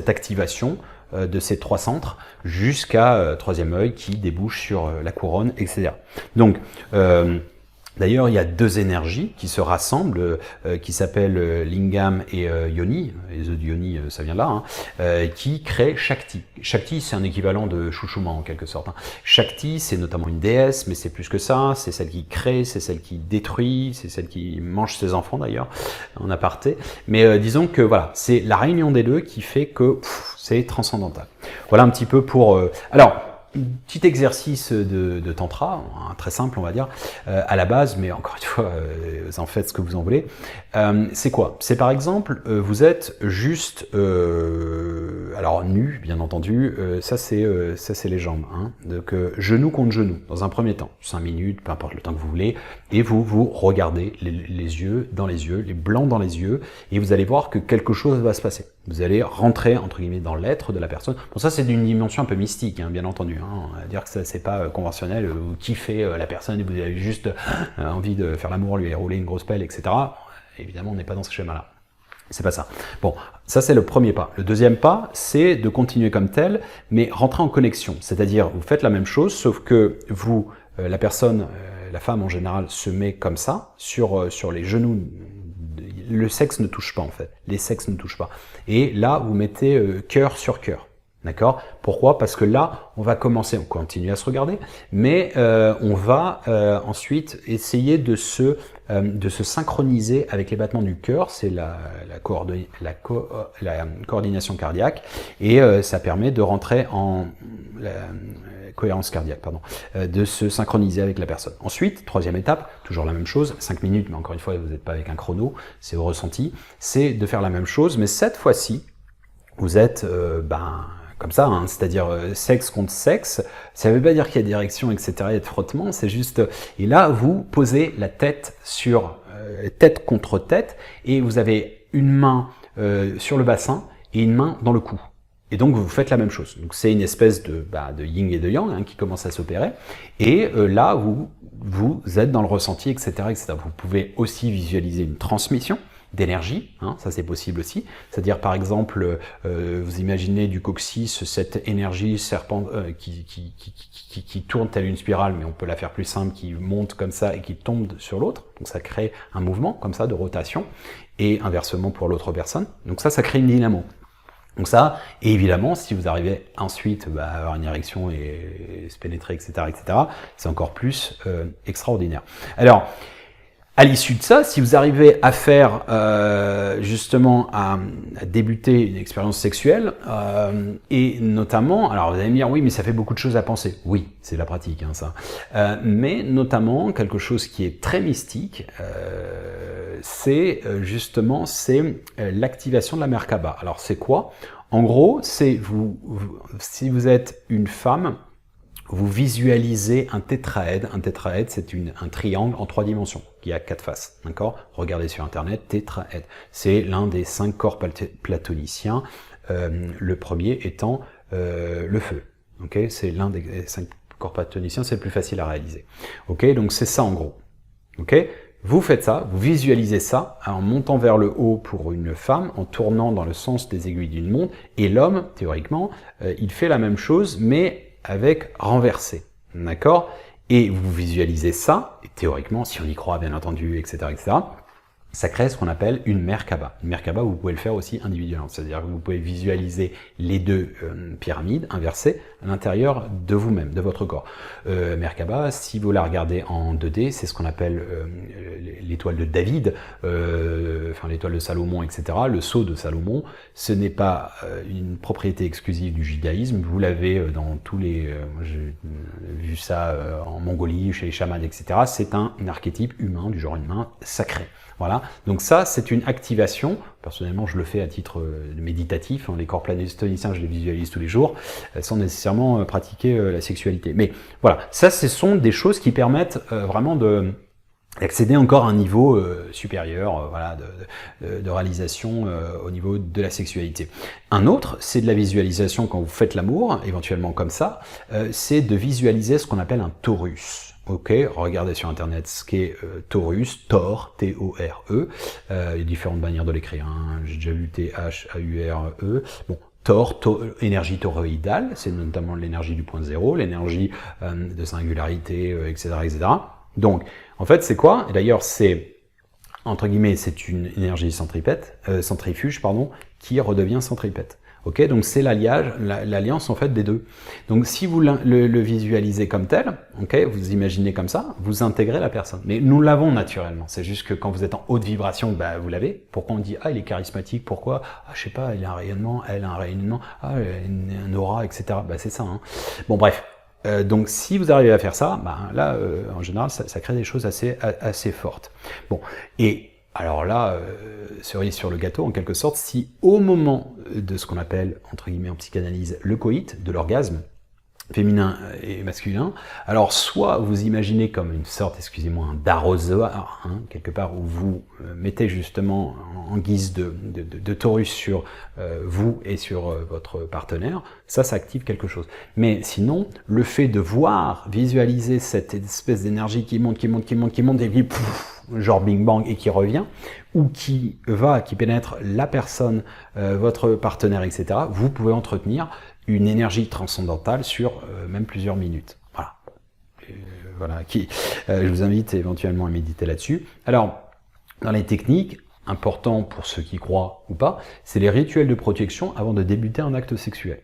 activation de ces 3 centres jusqu'à 3e œil qui débouche sur la couronne, etc. Donc d'ailleurs, il y a 2 énergies qui se rassemblent, qui s'appellent Lingam et Yoni, les œufs de Yoni, ça vient de là, hein, qui créent Shakti. Shakti, c'est un équivalent de Shushuma en quelque sorte. Hein. Shakti, c'est notamment une déesse, mais c'est plus que ça, c'est celle qui crée, c'est celle qui détruit, c'est celle qui mange ses enfants d'ailleurs, en aparté. Mais disons que voilà, c'est la réunion des deux qui fait que c'est transcendantal. Voilà un petit peu pour... Alors, petit exercice de tantra, hein, très simple on va dire, à la base, mais encore une fois, vous en faites ce que vous en voulez. C'est quoi? C'est par exemple, vous êtes juste, alors nu, bien entendu, ça c'est les jambes, hein, donc genou contre genou, dans un premier temps, 5 minutes, peu importe le temps que vous voulez, et vous regardez les yeux dans les yeux, les blancs dans les yeux, et vous allez voir que quelque chose va se passer. Vous allez rentrer, entre guillemets, dans l'être de la personne. Bon, ça, c'est d'une dimension un peu mystique, hein, bien entendu. Hein. On va dire que ça, c'est pas conventionnel, vous kiffez la personne et vous avez juste envie de faire l'amour, lui rouler une grosse pelle, etc. Évidemment, on n'est pas dans ce schéma-là. C'est pas ça. Bon, ça, c'est le premier pas. Le deuxième pas, c'est de continuer comme tel, mais rentrer en connexion. C'est-à-dire, vous faites la même chose, sauf que vous, la personne, la femme en général, se met comme ça, sur les genoux. Le sexe ne touche pas en fait, les sexes ne touchent pas. Et là, vous mettez cœur sur cœur, d'accord? Pourquoi? Parce que là, on va commencer, on continue à se regarder, mais on va ensuite essayer de se synchroniser avec les battements du cœur, c'est la coordination cardiaque, et ça permet de rentrer en cohérence cardiaque, pardon, de se synchroniser avec la personne. Ensuite, troisième étape, toujours la même chose, 5 minutes, mais encore une fois, vous n'êtes pas avec un chrono, c'est au ressenti, c'est de faire la même chose, mais cette fois-ci, vous êtes comme ça, hein, c'est-à-dire sexe contre sexe, ça ne veut pas dire qu'il y a d'érection, etc., et de frottement, c'est juste, et là, vous posez la tête sur, tête contre tête, et vous avez une main sur le bassin et une main dans le cou. Et donc vous faites la même chose. Donc c'est une espèce de yin et de yang hein, qui commence à s'opérer. Et là, vous êtes dans le ressenti, etc., etc. Vous pouvez aussi visualiser une transmission d'énergie, hein, ça c'est possible aussi. C'est-à-dire par exemple, vous imaginez du coccyx cette énergie serpent qui tourne telle une spirale, mais on peut la faire plus simple, qui monte comme ça et qui tombe sur l'autre. Donc ça crée un mouvement comme ça de rotation et inversement pour l'autre personne. Donc ça crée une dynamo. Donc ça, et évidemment, si vous arrivez ensuite à avoir une érection et se pénétrer, etc., c'est encore plus extraordinaire. Alors, à l'issue de ça, si vous arrivez à faire justement à débuter une expérience sexuelle, et notamment, alors vous allez me dire oui, mais ça fait beaucoup de choses à penser. Oui, c'est la pratique, hein, ça. Mais notamment quelque chose qui est très mystique, c'est justement l'activation de la Merkaba. Alors c'est quoi? En gros, c'est si vous êtes une femme, vous visualisez un tétraède. Un tétraède, c'est un triangle en 3 dimensions, qui a 4 faces. D'accord? Regardez sur Internet, tétraède. C'est l'un des 5 corps platoniciens, le premier étant le feu. Okay? C'est l'un des 5 corps platoniciens, c'est le plus facile à réaliser. Okay? Donc c'est ça en gros. Okay? Vous faites ça, vous visualisez ça en montant vers le haut pour une femme, en tournant dans le sens des aiguilles d'une montre, et l'homme, théoriquement, il fait la même chose, mais avec renversé, d'accord? Et vous visualisez ça, et théoriquement, si on y croit bien entendu, etc., ça crée ce qu'on appelle une Merkaba. Une Merkaba, vous pouvez le faire aussi individuellement, c'est-à-dire que vous pouvez visualiser les deux pyramides inversées à l'intérieur de vous-même, de votre corps. Merkaba, si vous la regardez en 2D, c'est ce qu'on appelle l'étoile de David, enfin l'étoile de Salomon, etc. Le sceau de Salomon, ce n'est pas une propriété exclusive du judaïsme, vous l'avez dans tous les... j'ai vu ça en Mongolie, chez les chamans, etc. C'est un archétype humain, du genre humain, sacré. Voilà, donc ça c'est une activation, personnellement je le fais à titre méditatif, hein, les corps platoniciens je les visualise tous les jours, sans nécessairement pratiquer la sexualité. Mais voilà, ça ce sont des choses qui permettent vraiment d'accéder encore à un niveau supérieur voilà, de réalisation au niveau de la sexualité. Un autre, c'est de la visualisation quand vous faites l'amour, éventuellement comme ça, c'est de visualiser ce qu'on appelle un torus. Ok, regardez sur internet ce qu'est torus, Thor, T-O-R-E, il y a différentes manières de l'écrire, hein. J'ai déjà vu T-H-A-U-R-E, bon, Thor, énergie toroïdale, c'est notamment l'énergie du point zéro, l'énergie de singularité, etc., etc. Donc, en fait, c'est quoi? Et d'ailleurs, c'est, entre guillemets, c'est une énergie centrifuge, qui redevient centripète. Ok, donc c'est l'alliance en fait des deux. Donc si vous le visualisez comme tel, ok, vous imaginez comme ça, vous intégrez la personne. Mais nous l'avons naturellement. C'est juste que quand vous êtes en haute vibration, bah vous l'avez. Pourquoi on dit il est charismatique? Pourquoi? Je sais pas, il a un rayonnement, elle a un rayonnement, elle a une aura, etc. Bah c'est ça. Hein. Bon bref. Donc si vous arrivez à faire ça, là, en général, ça crée des choses assez fortes. Bon, et alors là, cerise sur le gâteau, en quelque sorte, si au moment de ce qu'on appelle, entre guillemets en psychanalyse, le coït, de l'orgasme, féminin et masculin, alors soit vous imaginez comme une sorte, excusez-moi, d'arrosoir, quelque part où vous mettez justement en guise de torus sur vous et sur votre partenaire, ça active quelque chose. Mais sinon, le fait de voir, visualiser cette espèce d'énergie qui monte, et puis genre bing bang et qui revient, ou qui pénètre la personne, votre partenaire, etc., vous pouvez entretenir une énergie transcendantale sur même plusieurs minutes. Voilà. Je vous invite éventuellement à méditer là-dessus. Alors, dans les techniques, important pour ceux qui croient ou pas, c'est les rituels de protection avant de débuter un acte sexuel.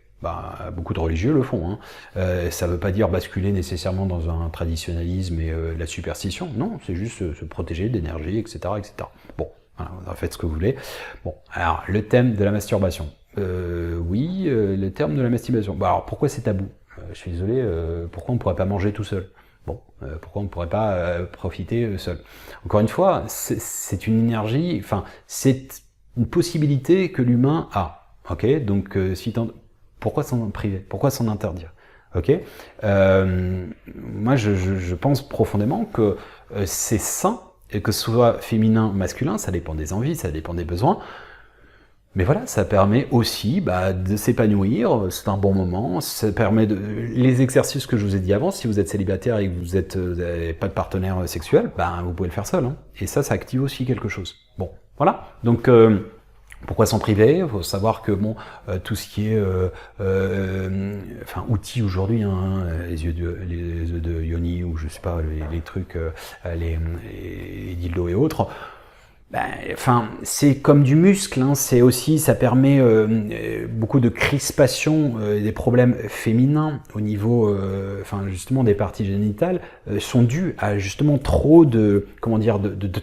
Beaucoup de religieux le font. Ça ne veut pas dire basculer nécessairement dans un traditionnalisme et la superstition. Non, c'est juste se protéger d'énergie, etc., etc. Bon, voilà, vous en faites ce que vous voulez. Bon, alors, le thème de la masturbation. Oui, le terme de la masturbation. Alors pourquoi c'est tabou? Je suis désolé, pourquoi on ne pourrait pas manger tout seul? Bon, pourquoi on ne pourrait pas profiter seul? Encore une fois, c'est une énergie, c'est une possibilité que l'humain a. Ok, donc pourquoi s'en priver? Pourquoi s'en interdire? Ok, moi je pense profondément que c'est sain, et que ce soit féminin ou masculin, ça dépend des envies, ça dépend des besoins. Mais voilà, ça permet aussi de s'épanouir, c'est un bon moment, ça permet les exercices que je vous ai dit avant, si vous êtes célibataire et que vous n'avez pas de partenaire sexuel, vous pouvez le faire seul, et ça active aussi quelque chose. Bon, voilà, donc pourquoi s'en priver? Il faut savoir que tout ce qui est outils aujourd'hui, les œufs de Yoni, ou je sais pas, les trucs, les dildos et autres, c'est comme du muscle, c'est aussi, ça permet beaucoup de crispation, des problèmes féminins au niveau, justement des parties génitales, sont dus à justement trop de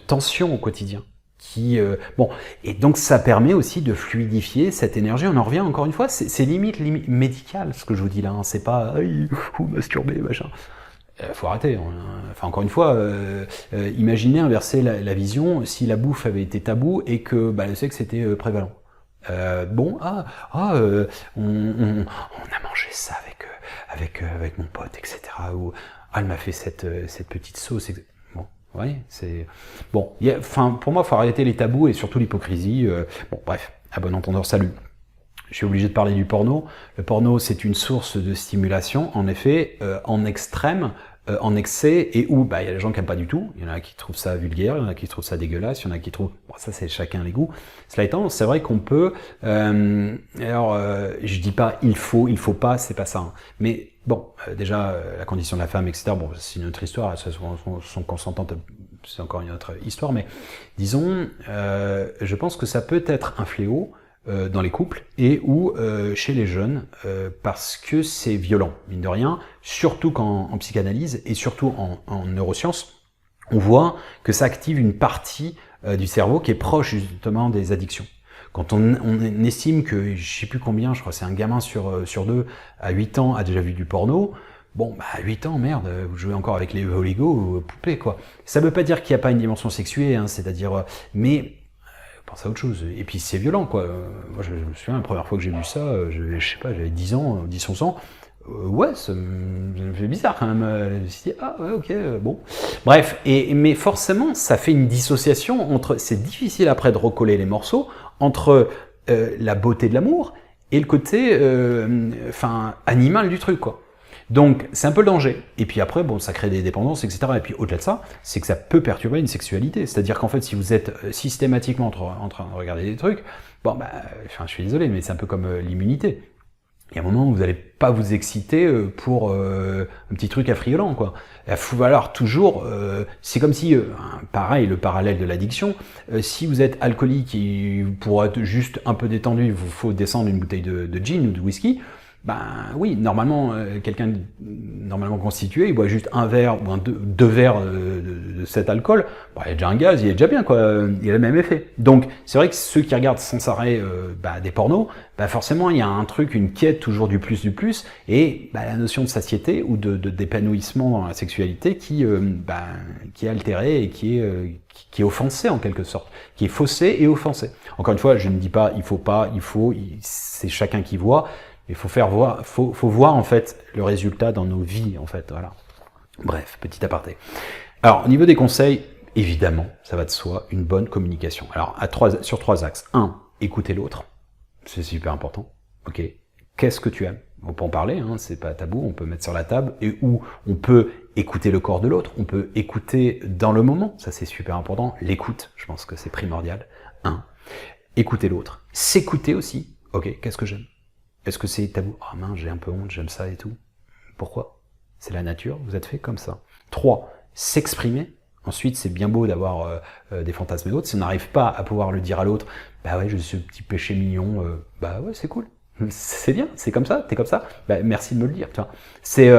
tension au quotidien. Et donc ça permet aussi de fluidifier cette énergie. On en revient encore une fois, c'est limite médical ce que je vous dis là, c'est pas masturber, machin. Faut arrêter. Encore une fois, imaginez inverser la vision si la bouffe avait été tabou et que le sexe était prévalent. On a mangé ça avec mon pote, etc. Ou elle m'a fait cette petite sauce. Bon, ouais, c'est bon. Pour moi, faut arrêter les tabous et surtout l'hypocrisie. Bref, à bon entendeur, salut. Je suis obligé de parler du porno. Le porno, c'est une source de stimulation, en effet, en extrême, en excès, et où il y a des gens qui n'aiment pas du tout. Il y en a qui trouvent ça vulgaire, il y en a qui trouvent ça dégueulasse, il y en a qui trouvent... ça, c'est chacun les goûts. Cela étant, c'est vrai qu'on peut... je dis pas il faut pas, c'est pas ça. Mais déjà, la condition de la femme, etc., c'est une autre histoire, elles sont consentantes, c'est encore une autre histoire, mais disons, je pense que ça peut être un fléau, dans les couples et ou chez les jeunes, parce que c'est violent, mine de rien, surtout en psychanalyse et surtout en neurosciences, on voit que ça active une partie du cerveau qui est proche justement des addictions. Quand on estime que, je sais plus combien, je crois que c'est un gamin sur deux à 8 ans a déjà vu du porno, 8 ans, merde, vous jouez encore avec les Lego ou poupées, quoi. Ça veut pas dire qu'il n'y a pas une dimension sexuée, c'est-à-dire, mais pense à autre chose. Et puis c'est violent, quoi. Moi, je me souviens, la première fois que j'ai vu ça, je sais pas, j'avais 10 ans, 10-11 ans. Ça me fait bizarre quand même. Je me suis dit, ok, bon. Bref, mais forcément, ça fait une dissociation entre... C'est difficile après de recoller les morceaux entre la beauté de l'amour et le côté animal du truc, quoi. Donc, c'est un peu le danger. Et puis après, ça crée des dépendances, etc. Et puis au-delà de ça, c'est que ça peut perturber une sexualité. C'est-à-dire qu'en fait, si vous êtes systématiquement en train de regarder des trucs, je suis désolé, mais c'est un peu comme l'immunité. Il y a un moment où vous n'allez pas vous exciter pour un petit truc affriolant, quoi. Il faut falloir toujours... c'est comme si, pareil, le parallèle de l'addiction, si vous êtes alcoolique et pour être juste un peu détendu, il vous faut descendre une bouteille de gin ou de whisky, Ben oui, normalement, quelqu'un normalement constitué, il boit juste un verre ou deux verres de cet alcool, ben, il y a déjà un gaz, il est déjà bien, quoi. Il a le même effet. Donc, c'est vrai que ceux qui regardent sans arrêt des pornos, ben forcément, il y a un truc, une quête toujours du plus, et ben, la notion de satiété ou d'épanouissement dans la sexualité qui est altérée et qui est offensée en quelque sorte, qui est faussée et offensée. Encore une fois, je ne dis pas il faut, c'est chacun qui voit. Il faut voir en fait le résultat dans nos vies en fait, voilà. Bref, petit aparté. Alors au niveau des conseils, évidemment, ça va de soi, une bonne communication. Alors sur 3 axes. 1, écouter l'autre, c'est super important. Ok. Qu'est-ce que tu aimes? On peut en parler, hein, c'est pas tabou, on peut mettre sur la table et où on peut écouter le corps de l'autre, on peut écouter dans le moment, ça c'est super important. L'écoute, je pense que c'est primordial. 1, écouter l'autre, s'écouter aussi. Ok, qu'est-ce que j'aime? Est-ce que c'est tabou? Ah mince, j'ai un peu honte, j'aime ça et tout. Pourquoi? C'est la nature, vous êtes fait comme ça. 3, s'exprimer. Ensuite, c'est bien beau d'avoir des fantasmes et autres. Si on n'arrive pas à pouvoir le dire à l'autre, bah ouais, je suis ce petit péché mignon, bah ouais, c'est cool. C'est bien, c'est comme ça, t'es comme ça. Bah merci de me le dire, tu vois. C'est,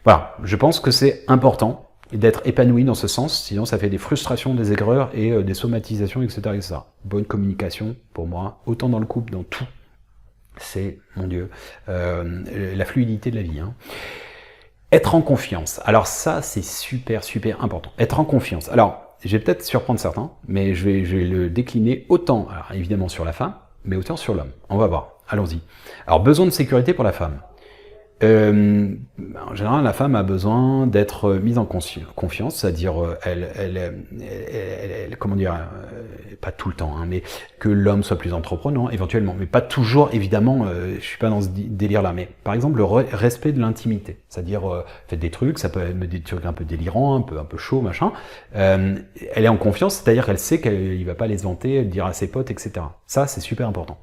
voilà, je pense que c'est important d'être épanoui dans ce sens, sinon ça fait des frustrations, des aigreurs et des somatisations, etc., etc. Bonne communication, pour moi, autant dans le couple, dans tout. C'est, mon Dieu, la fluidité de la vie. Hein. Être en confiance. Alors ça, c'est super, super important. Être en confiance. Alors, je vais peut-être surprendre certains, mais je vais le décliner autant, alors évidemment sur la femme, mais autant sur l'homme. On va voir. Allons-y. Alors, besoin de sécurité pour la femme. En général, la femme a besoin d'être mise en confiance, c'est-à-dire comment dire, pas tout le temps, hein, mais que l'homme soit plus entreprenant, éventuellement, mais pas toujours, évidemment, je suis pas dans ce délire-là, mais par exemple, le respect de l'intimité, c'est-à-dire, faites des trucs, ça peut être des trucs un peu délirants, un peu chaud, machin, elle est en confiance, c'est-à-dire qu'elle sait qu'il va pas les vanter, le dire à ses potes, etc. Ça, c'est super important.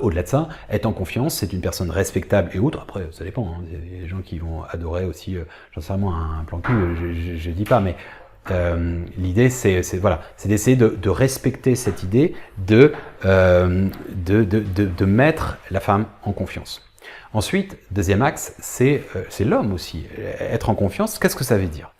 Au-delà de ça, être en confiance, c'est une personne respectable et autre. Après, ça dépend. Hein. Il y a des gens qui vont adorer aussi, j'en sais vraiment un plan cul. Je dis pas, mais l'idée, c'est voilà, c'est d'essayer de respecter cette idée de mettre la femme en confiance. Ensuite, deuxième axe, c'est l'homme aussi. Être en confiance, qu'est-ce que ça veut dire?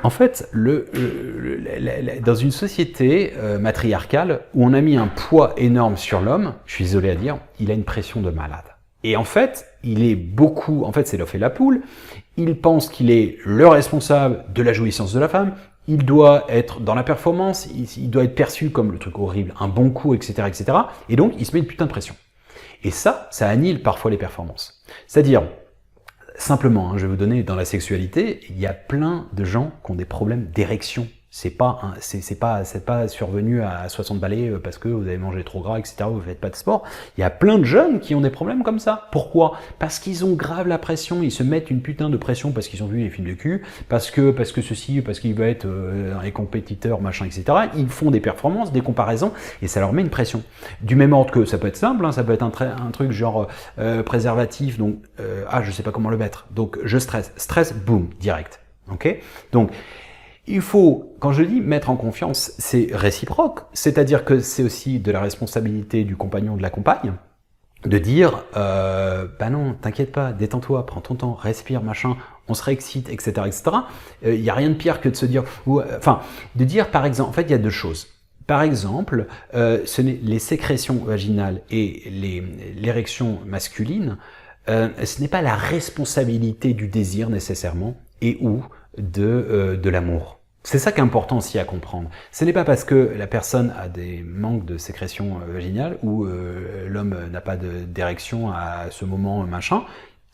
En fait, dans une société matriarcale où on a mis un poids énorme sur l'homme, je suis désolé à dire, il a une pression de malade. Et en fait, c'est l'œuf et la poule, il pense qu'il est le responsable de la jouissance de la femme, il doit être dans la performance, il doit être perçu comme le truc horrible, un bon coup, etc., etc. Et donc, il se met une putain de pression. Et ça annule parfois les performances. C'est-à-dire, simplement, hein, je vais vous donner, dans la sexualité, il y a plein de gens qui ont des problèmes d'érection. C'est pas survenu à 60 balais parce que vous avez mangé trop gras, etc., vous faites pas de sport. Il y a plein de jeunes qui ont des problèmes comme ça. Pourquoi? Parce qu'ils ont grave la pression, ils se mettent une putain de pression parce qu'ils ont vu les films de cul, parce que ceci, parce qu'ils veulent être les compétiteurs, machin, etc. Ils font des performances, des comparaisons, et ça leur met une pression. Du même ordre que, ça peut être simple, hein, ça peut être un truc genre préservatif, donc, je sais pas comment le mettre, donc je stress, boum, direct. Ok? Donc, il faut, quand je dis mettre en confiance, c'est réciproque, c'est-à-dire que c'est aussi de la responsabilité du compagnon, de la compagne, de dire, bah non, t'inquiète pas, détends-toi, prends ton temps, respire, machin, on se réexcite, etc., etc. Il y a rien de pire que de se dire, de dire par exemple, en fait, il y a deux choses. Par exemple, les sécrétions vaginales et l'érection masculine, ce n'est pas la responsabilité du désir nécessairement et ou de l'amour. C'est ça qui est important aussi à comprendre. Ce n'est pas parce que la personne a des manques de sécrétion vaginale ou l'homme n'a pas d'érection à ce moment machin,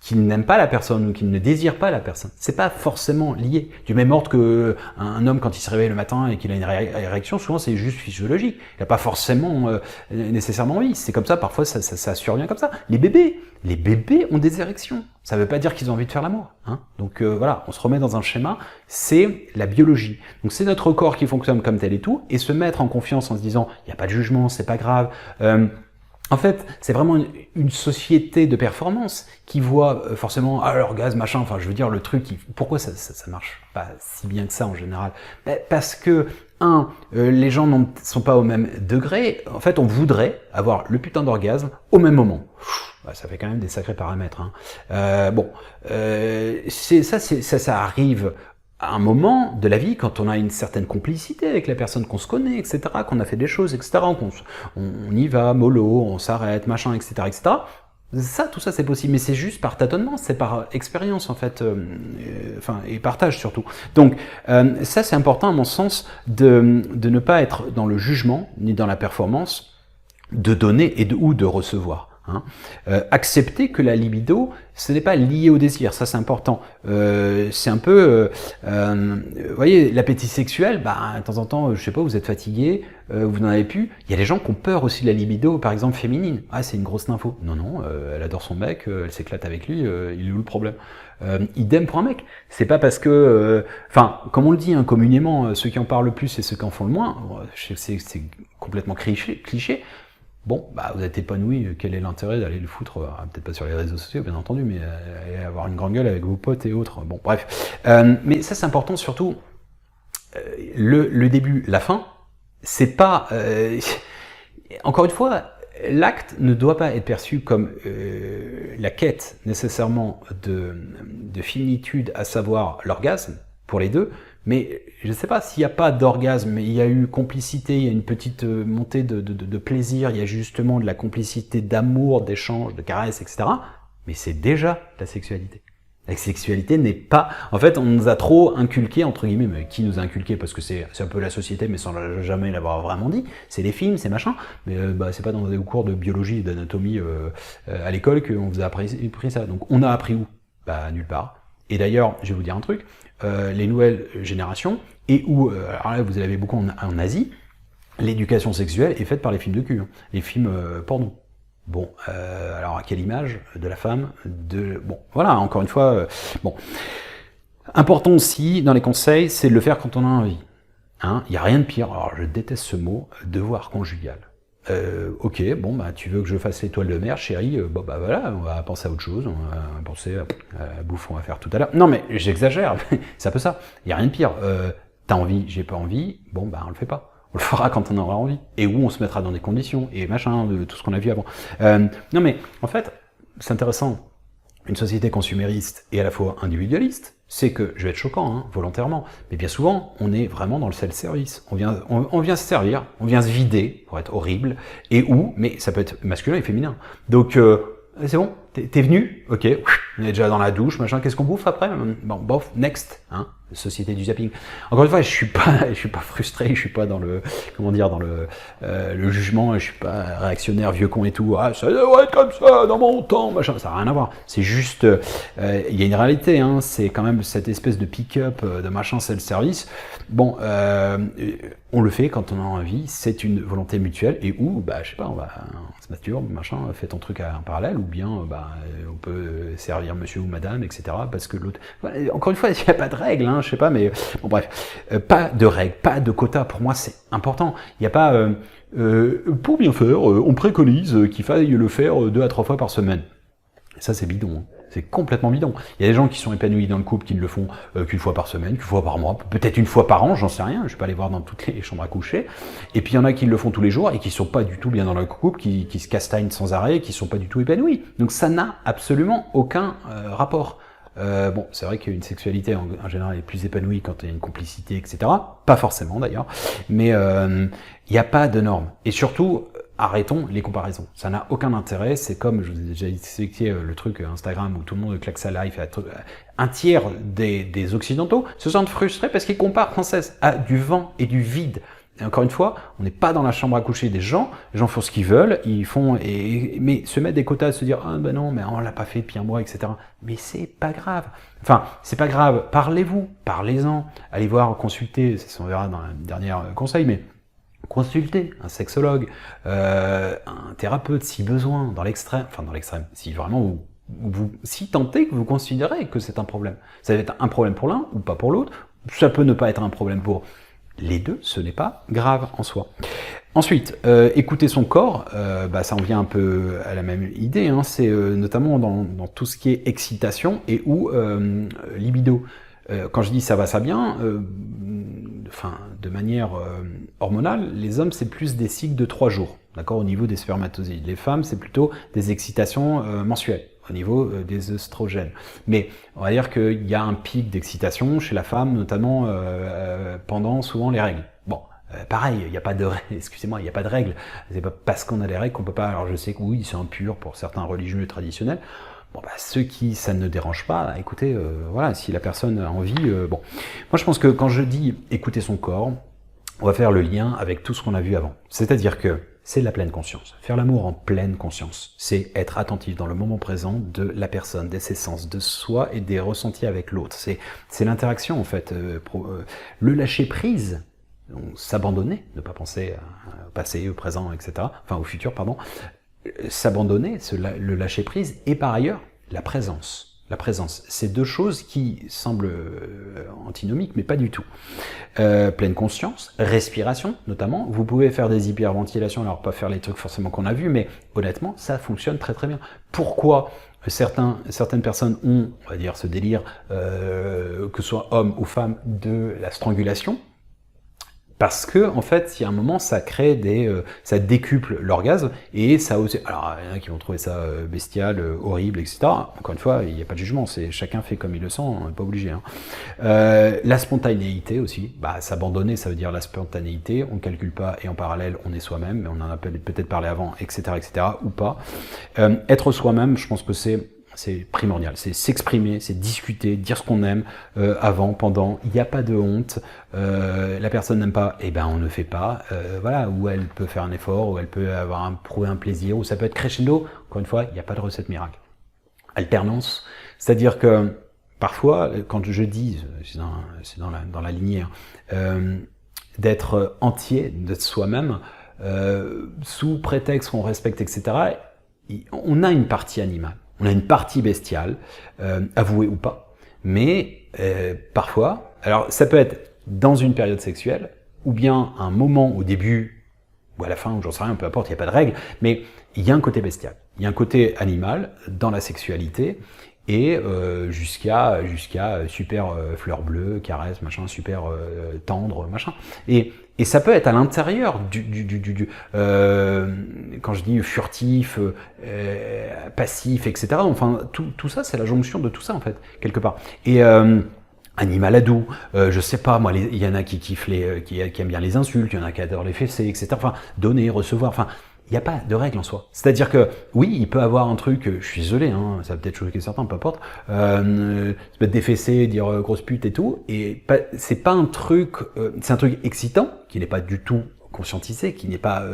qu'il n'aime pas la personne ou qu'il ne désire pas la personne. C'est pas forcément lié. Du même ordre que un homme, quand il se réveille le matin et qu'il a une érection, souvent c'est juste physiologique. Il n'a pas forcément nécessairement envie. C'est comme ça, parfois ça survient comme ça. Les bébés ont des érections. Ça veut pas dire qu'ils ont envie de faire l'amour. Hein. Donc voilà, on se remet dans un schéma, c'est la biologie. Donc c'est notre corps qui fonctionne comme tel et tout, et se mettre en confiance en se disant, il n'y a pas de jugement, c'est pas grave. En fait, c'est vraiment une société de performance qui voit forcément l'orgasme, machin, enfin je veux dire le truc, pourquoi ça marche pas si bien que ça en général? Parce que, les gens ne sont pas au même degré, en fait on voudrait avoir le putain d'orgasme au même moment. Ça fait quand même des sacrés paramètres. Ça arrive à un moment de la vie, quand on a une certaine complicité avec la personne qu'on se connaît, etc., qu'on a fait des choses, etc., on y va, mollo, on s'arrête, machin, etc., etc., tout ça c'est possible, mais c'est juste par tâtonnement, c'est par expérience en fait, et partage surtout. Donc ça c'est important à mon sens de ne pas être dans le jugement, ni dans la performance, de donner ou de recevoir. Accepter que la libido, ce n'est pas lié au désir, ça c'est important. C'est un peu, vous voyez, l'appétit sexuel, de temps en temps, je sais pas, vous êtes fatigué, vous n'en avez plus. Il y a des gens qui ont peur aussi de la libido, par exemple féminine. C'est une grosse info. Non, elle adore son mec, elle s'éclate avec lui, il est où le problème? Idem pour un mec. C'est pas parce que, comme on le dit communément, ceux qui en parlent le plus et ceux qui en font le moins, c'est complètement cliché. Bon, vous êtes épanoui, quel est l'intérêt d'aller le foutre, peut-être pas sur les réseaux sociaux, bien entendu, mais avoir une grande gueule avec vos potes et autres. Bon, bref. Mais ça, c'est important, surtout, le début, la fin, c'est pas... encore une fois, l'acte ne doit pas être perçu comme la quête, nécessairement, de finitude, à savoir l'orgasme, pour les deux, mais je ne sais pas s'il n'y a pas d'orgasme, il y a eu complicité, il y a une petite montée de plaisir, il y a justement de la complicité d'amour, d'échange, de caresses, etc. Mais c'est déjà la sexualité. La sexualité n'est pas... En fait, on nous a trop inculqué, entre guillemets, mais qui nous a inculqué? Parce que c'est un peu la société, mais sans jamais l'avoir vraiment dit. C'est les films, c'est machin. Mais c'est pas dans des cours de biologie et d'anatomie à l'école qu'on vous a appris ça. Donc on a appris où? Nulle part. Et d'ailleurs, je vais vous dire un truc, les nouvelles générations, et où, alors là vous l'avez beaucoup en Asie, l'éducation sexuelle est faite par les films de cul, les films porno. Bon, alors à quelle image de la femme, bon, voilà, encore une fois, bon. Important aussi, dans les conseils, c'est de le faire quand on a envie. Il n'y a rien de pire, alors je déteste ce mot, devoir conjugal. Ok, tu veux que je fasse l'étoile de mer, chérie, voilà, on va penser à autre chose, on va penser à la bouffe qu'on va faire tout à l'heure. Non mais j'exagère, c'est un peu ça, il n'y a rien de pire. T'as envie, j'ai pas envie, on le fait pas. On le fera quand on aura envie, et où on se mettra dans des conditions, et machin, de tout ce qu'on a vu avant. Non mais, en fait, c'est intéressant, une société consumériste et à la fois individualiste, c'est que, je vais être choquant, volontairement, mais bien souvent, on est vraiment dans le self-service. On vient se servir, on vient se vider, pour être horrible, mais ça peut être masculin et féminin. Donc, c'est bon, t'es venu, ok, on est déjà dans la douche, machin, qu'est-ce qu'on bouffe après? Bon, bof, next, société du zapping. Encore une fois, je suis pas frustré, je suis pas dans le, dans le jugement, je suis pas réactionnaire, vieux con et tout, ça doit être comme ça, dans mon temps, machin, ça n'a rien à voir. C'est juste, il y a une réalité, c'est quand même cette espèce de pick-up, de machin self-service. Bon, on le fait quand on a envie, c'est une volonté mutuelle, et je sais pas, on se masturbe, machin, fait ton truc en parallèle, ou bien, on peut servir monsieur ou madame, etc., parce que l'autre, encore une fois, il n'y a pas de règle, je sais pas, mais bon bref, pas de règles, pas de quotas, pour moi c'est important. Il n'y a pas, pour bien faire, on préconise qu'il faille le faire 2 à 3 fois par semaine. Ça c'est bidon, c'est complètement bidon. Il y a des gens qui sont épanouis dans le couple qui ne le font qu'une fois par semaine, qu'une fois par mois, peut-être une fois par an, j'en sais rien, je vais pas aller voir dans toutes les chambres à coucher. Et puis il y en a qui le font tous les jours et qui sont pas du tout bien dans leur couple, qui se castagnent sans arrêt, qui sont pas du tout épanouis. Donc ça n'a absolument aucun rapport. C'est vrai qu'une sexualité en général est plus épanouie quand il y a une complicité, etc. Pas forcément d'ailleurs, mais il n'y a pas de normes. Et surtout, arrêtons les comparaisons. Ça n'a aucun intérêt. C'est comme, je vous ai déjà expliqué le truc Instagram où tout le monde claque sa life. Un tiers des Occidentaux se sentent frustrés parce qu'ils comparent sans cesse à du vent et du vide. Et encore une fois, on n'est pas dans la chambre à coucher des gens, les gens font ce qu'ils veulent, mais se mettre des quotas, se dire « Ah ben non, mais on l'a pas fait depuis un mois, etc. » Mais c'est pas grave. Enfin, c'est pas grave, parlez-vous, parlez-en, allez voir, consulter, ça on verra dans le dernier conseil, mais consultez un sexologue, un thérapeute si besoin, dans l'extrême, si vraiment si tentez que vous considérez que c'est un problème. Ça va être un problème pour l'un ou pas pour l'autre, ça peut ne pas être un problème pour les deux, ce n'est pas grave en soi. Ensuite, écouter son corps, ça en vient un peu à la même idée, hein, c'est notamment dans tout ce qui est excitation et ou libido. Quand je dis ça va, ça vient, de manière hormonale, les hommes c'est plus des cycles de 3 jours, d'accord, au niveau des spermatozoïdes. Les femmes c'est plutôt des excitations mensuelles au niveau des œstrogènes. Mais on va dire qu'il y a un pic d'excitation chez la femme, notamment pendant souvent les règles. Bon. Pareil, il n'y a pas de excusez-moi, il n'y a pas de règles. C'est pas parce qu'on a des règles qu'on peut pas. Alors je sais que oui, c'est impur pour certains religieux traditionnels. Bon, ceux qui ça ne dérange pas, écoutez, voilà, si la personne a envie, bon. Moi, je pense que quand je dis écouter son corps, on va faire le lien avec tout ce qu'on a vu avant. C'est-à-dire que c'est la pleine conscience. Faire l'amour en pleine conscience, c'est être attentif dans le moment présent de la personne, de ses sens, de soi et des ressentis avec l'autre. C'est l'interaction en fait, le lâcher prise. S'abandonner, ne pas penser au passé, au présent, etc. Enfin, au futur, pardon. S'abandonner, le lâcher prise, et par ailleurs, la présence. La présence, c'est deux choses qui semblent antinomiques, mais pas du tout. Pleine conscience, respiration, notamment. Vous pouvez faire des hyperventilations, alors pas faire les trucs forcément qu'on a vus, mais honnêtement, ça fonctionne très très bien. Pourquoi certaines personnes ont, on va dire, ce délire, que ce soit homme ou femme, de la strangulation? Parce que, en fait, il y a un moment, ça crée ça décuple l'orgasme, et ça aussi, alors, il y en a qui vont trouver ça bestial, horrible, etc. Encore une fois, il n'y a pas de jugement, chacun fait comme il le sent, on n'est pas obligé, hein. La spontanéité aussi, s'abandonner, ça veut dire la spontanéité, on ne calcule pas, et en parallèle, on est soi-même, mais on en a peut-être parlé avant, etc., ou pas. Être soi-même, je pense que c'est primordial, c'est s'exprimer, c'est discuter, dire ce qu'on aime avant, pendant, il n'y a pas de honte, la personne n'aime pas, on ne fait pas, voilà, ou elle peut faire un effort, ou elle peut prouver un plaisir, ou ça peut être crescendo, encore une fois, il n'y a pas de recette miracle. Alternance, c'est-à-dire que parfois, quand je dis, c'est dans la lignée, d'être entier, d'être soi-même, sous prétexte qu'on respecte, etc., on a une partie animale. On a une partie bestiale, avouée ou pas, mais parfois, alors ça peut être dans une période sexuelle, ou bien un moment au début, ou à la fin, ou j'en sais rien, peu importe, il n'y a pas de règle, mais il y a un côté bestial, il y a un côté animal dans la sexualité, et jusqu'à super fleur bleue, caresse, machin, super tendre, machin. Et ça peut être à l'intérieur quand je dis furtif, passif, etc. Enfin, tout ça, c'est la jonction de tout ça, en fait, quelque part. Et animal ado, je sais pas, moi, il y en a qui kiffent qui aiment bien les insultes, il y en a qui adorent les fessées, etc. Enfin, donner, recevoir, enfin, il n'y a pas de règle en soi. C'est-à-dire que, oui, il peut avoir un truc, je suis désolé, hein, ça va peut-être choquer certains, peu importe, se mettre des fessées, dire grosse pute et tout, et c'est pas un truc, c'est un truc excitant, qui n'est pas du tout conscientisé, qui n'est pas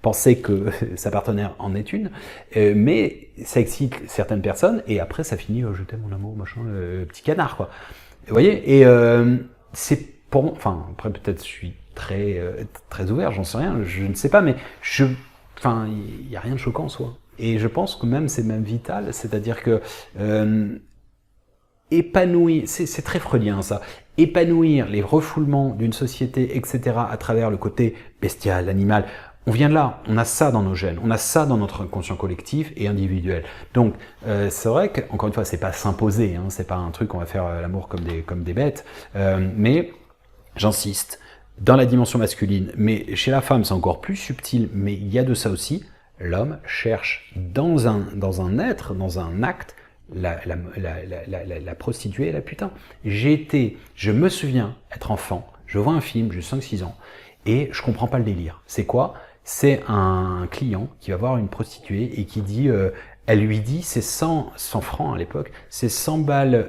pensé que sa partenaire en est une, mais ça excite certaines personnes, et après ça finit, je t'aime mon amour, machin, petit canard, quoi. Vous voyez, et c'est pour moi, enfin, après peut-être je suis très ouvert, j'en sais rien, je ne sais pas, mais il n'y a rien de choquant en soi. Et je pense que même c'est même vital, c'est-à-dire que épanouir, c'est très freudien ça, épanouir les refoulements d'une société, etc., à travers le côté bestial, animal, on vient de là, on a ça dans nos gènes, on a ça dans notre inconscient collectif et individuel. Donc c'est vrai qu'encore une fois, c'est pas s'imposer, hein, c'est pas un truc on va faire l'amour comme des bêtes, mais j'insiste, dans la dimension masculine, mais chez la femme c'est encore plus subtil, mais il y a de ça aussi, l'homme cherche dans un être, dans un acte, la prostituée et la putain. Je me souviens être enfant, je vois un film, j'ai 5-6 ans, et je comprends pas le délire. C'est quoi? C'est un client qui va voir une prostituée et qui dit, elle lui dit, c'est 100 francs à l'époque, c'est 100 balles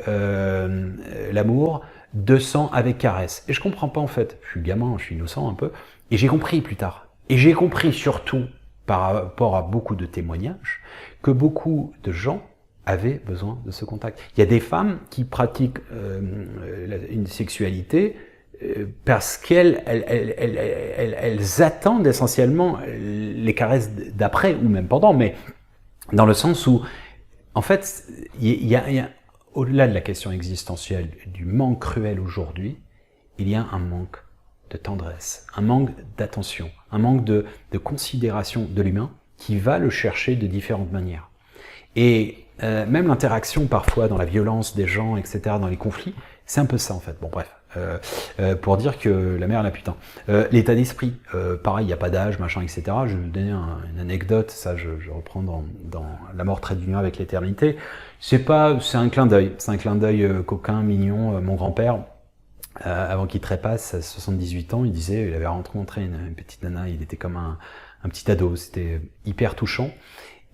l'amour, 200 avec caresse. Et je comprends pas en fait, je suis gamin, je suis innocent un peu, et j'ai compris plus tard. Et j'ai compris surtout, par rapport à beaucoup de témoignages, que beaucoup de gens avaient besoin de ce contact. Il y a des femmes qui pratiquent une sexualité parce qu'elles attendent essentiellement les caresses d'après ou même pendant, mais dans le sens où, en fait, il y a au-delà de la question existentielle du manque cruel aujourd'hui, il y a un manque de tendresse, un manque d'attention, un manque de considération de l'humain qui va le chercher de différentes manières. Et même l'interaction parfois dans la violence des gens, etc., dans les conflits, c'est un peu ça en fait. Bon bref, pour dire que la mère elle a putain. L'état d'esprit, pareil, il n'y a pas d'âge, machin, etc. Je vais vous donner une anecdote, ça je reprends dans La mort trait d'union avec l'éternité. C'est un clin d'œil coquin, mignon. Mon grand-père, avant qu'il trépasse à 78 ans, il disait, il avait rencontré une petite nana, il était comme un petit ado, c'était hyper touchant.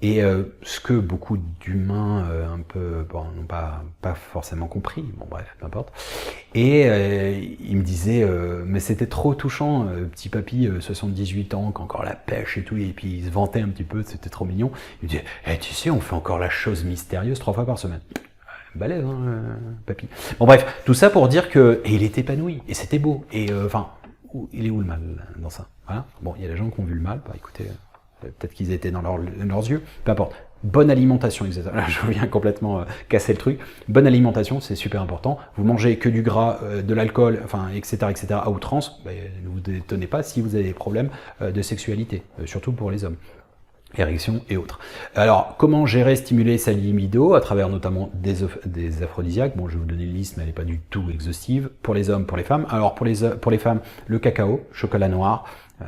Et ce que beaucoup d'humains un peu n'ont pas forcément compris, bon bref, peu importe. Et il me disait, mais c'était trop touchant, petit papy, 78 ans, qui a encore la pêche et tout, et puis il se vantait un petit peu, c'était trop mignon. Il me disait, tu sais, on fait encore la chose mystérieuse 3 fois par semaine. Balèze, hein, papy. Bon bref, tout ça pour dire que, et il était épanoui, et c'était beau, et il est où le mal dans ça? Voilà. Bon, il y a des gens qui ont vu le mal, bah écoutez... peut-être qu'ils étaient dans leurs yeux, peu importe. Bonne alimentation, etc. Là, je viens complètement casser le truc. Bonne alimentation, c'est super important. Vous mangez que du gras, de l'alcool, etc., à outrance, ne vous détonnez pas si vous avez des problèmes de sexualité, surtout pour les hommes. Érection et autres. Alors, comment gérer, stimuler sa libido à travers notamment des aphrodisiaques? Bon, je vais vous donner une liste, mais elle n'est pas du tout exhaustive. Pour les hommes, pour les femmes. Alors, pour les femmes, le cacao, chocolat noir.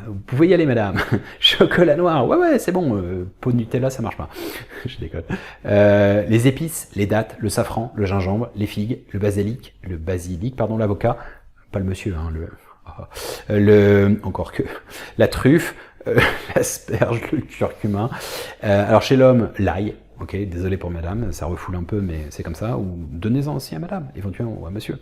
Vous pouvez y aller, madame. Chocolat noir, ouais, c'est bon. Pot de Nutella, ça marche pas. Je déconne. Les épices, les dattes, le safran, le gingembre, les figues, le basilic, l'avocat, pas le monsieur, hein, encore que la truffe, l'asperge, le curcuma. Alors chez l'homme, l'ail. Ok, désolé pour madame, ça refoule un peu, mais c'est comme ça. Ou donnez-en aussi à madame, éventuellement, ou à monsieur.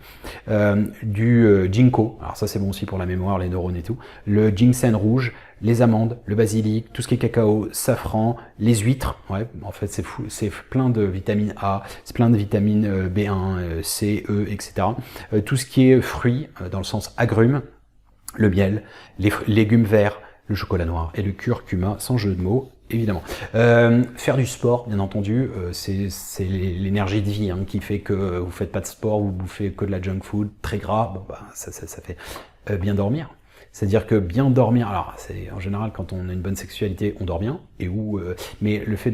Du ginkgo, alors ça c'est bon aussi pour la mémoire, les neurones et tout. Le ginseng rouge, les amandes, le basilic, tout ce qui est cacao, safran, les huîtres. Ouais, en fait c'est fou, c'est plein de vitamine A, c'est plein de vitamines B1, C, E, etc. Tout ce qui est fruits, dans le sens agrumes, le miel, les légumes verts, le chocolat noir et le curcuma, sans jeu de mots, évidemment. Faire du sport, bien entendu, c'est l'énergie de vie qui fait que vous faites pas de sport, vous bouffez que de la junk food, très gras, ça fait bien dormir. C'est-à-dire que bien dormir, alors c'est en général quand on a une bonne sexualité, on dort bien, mais le fait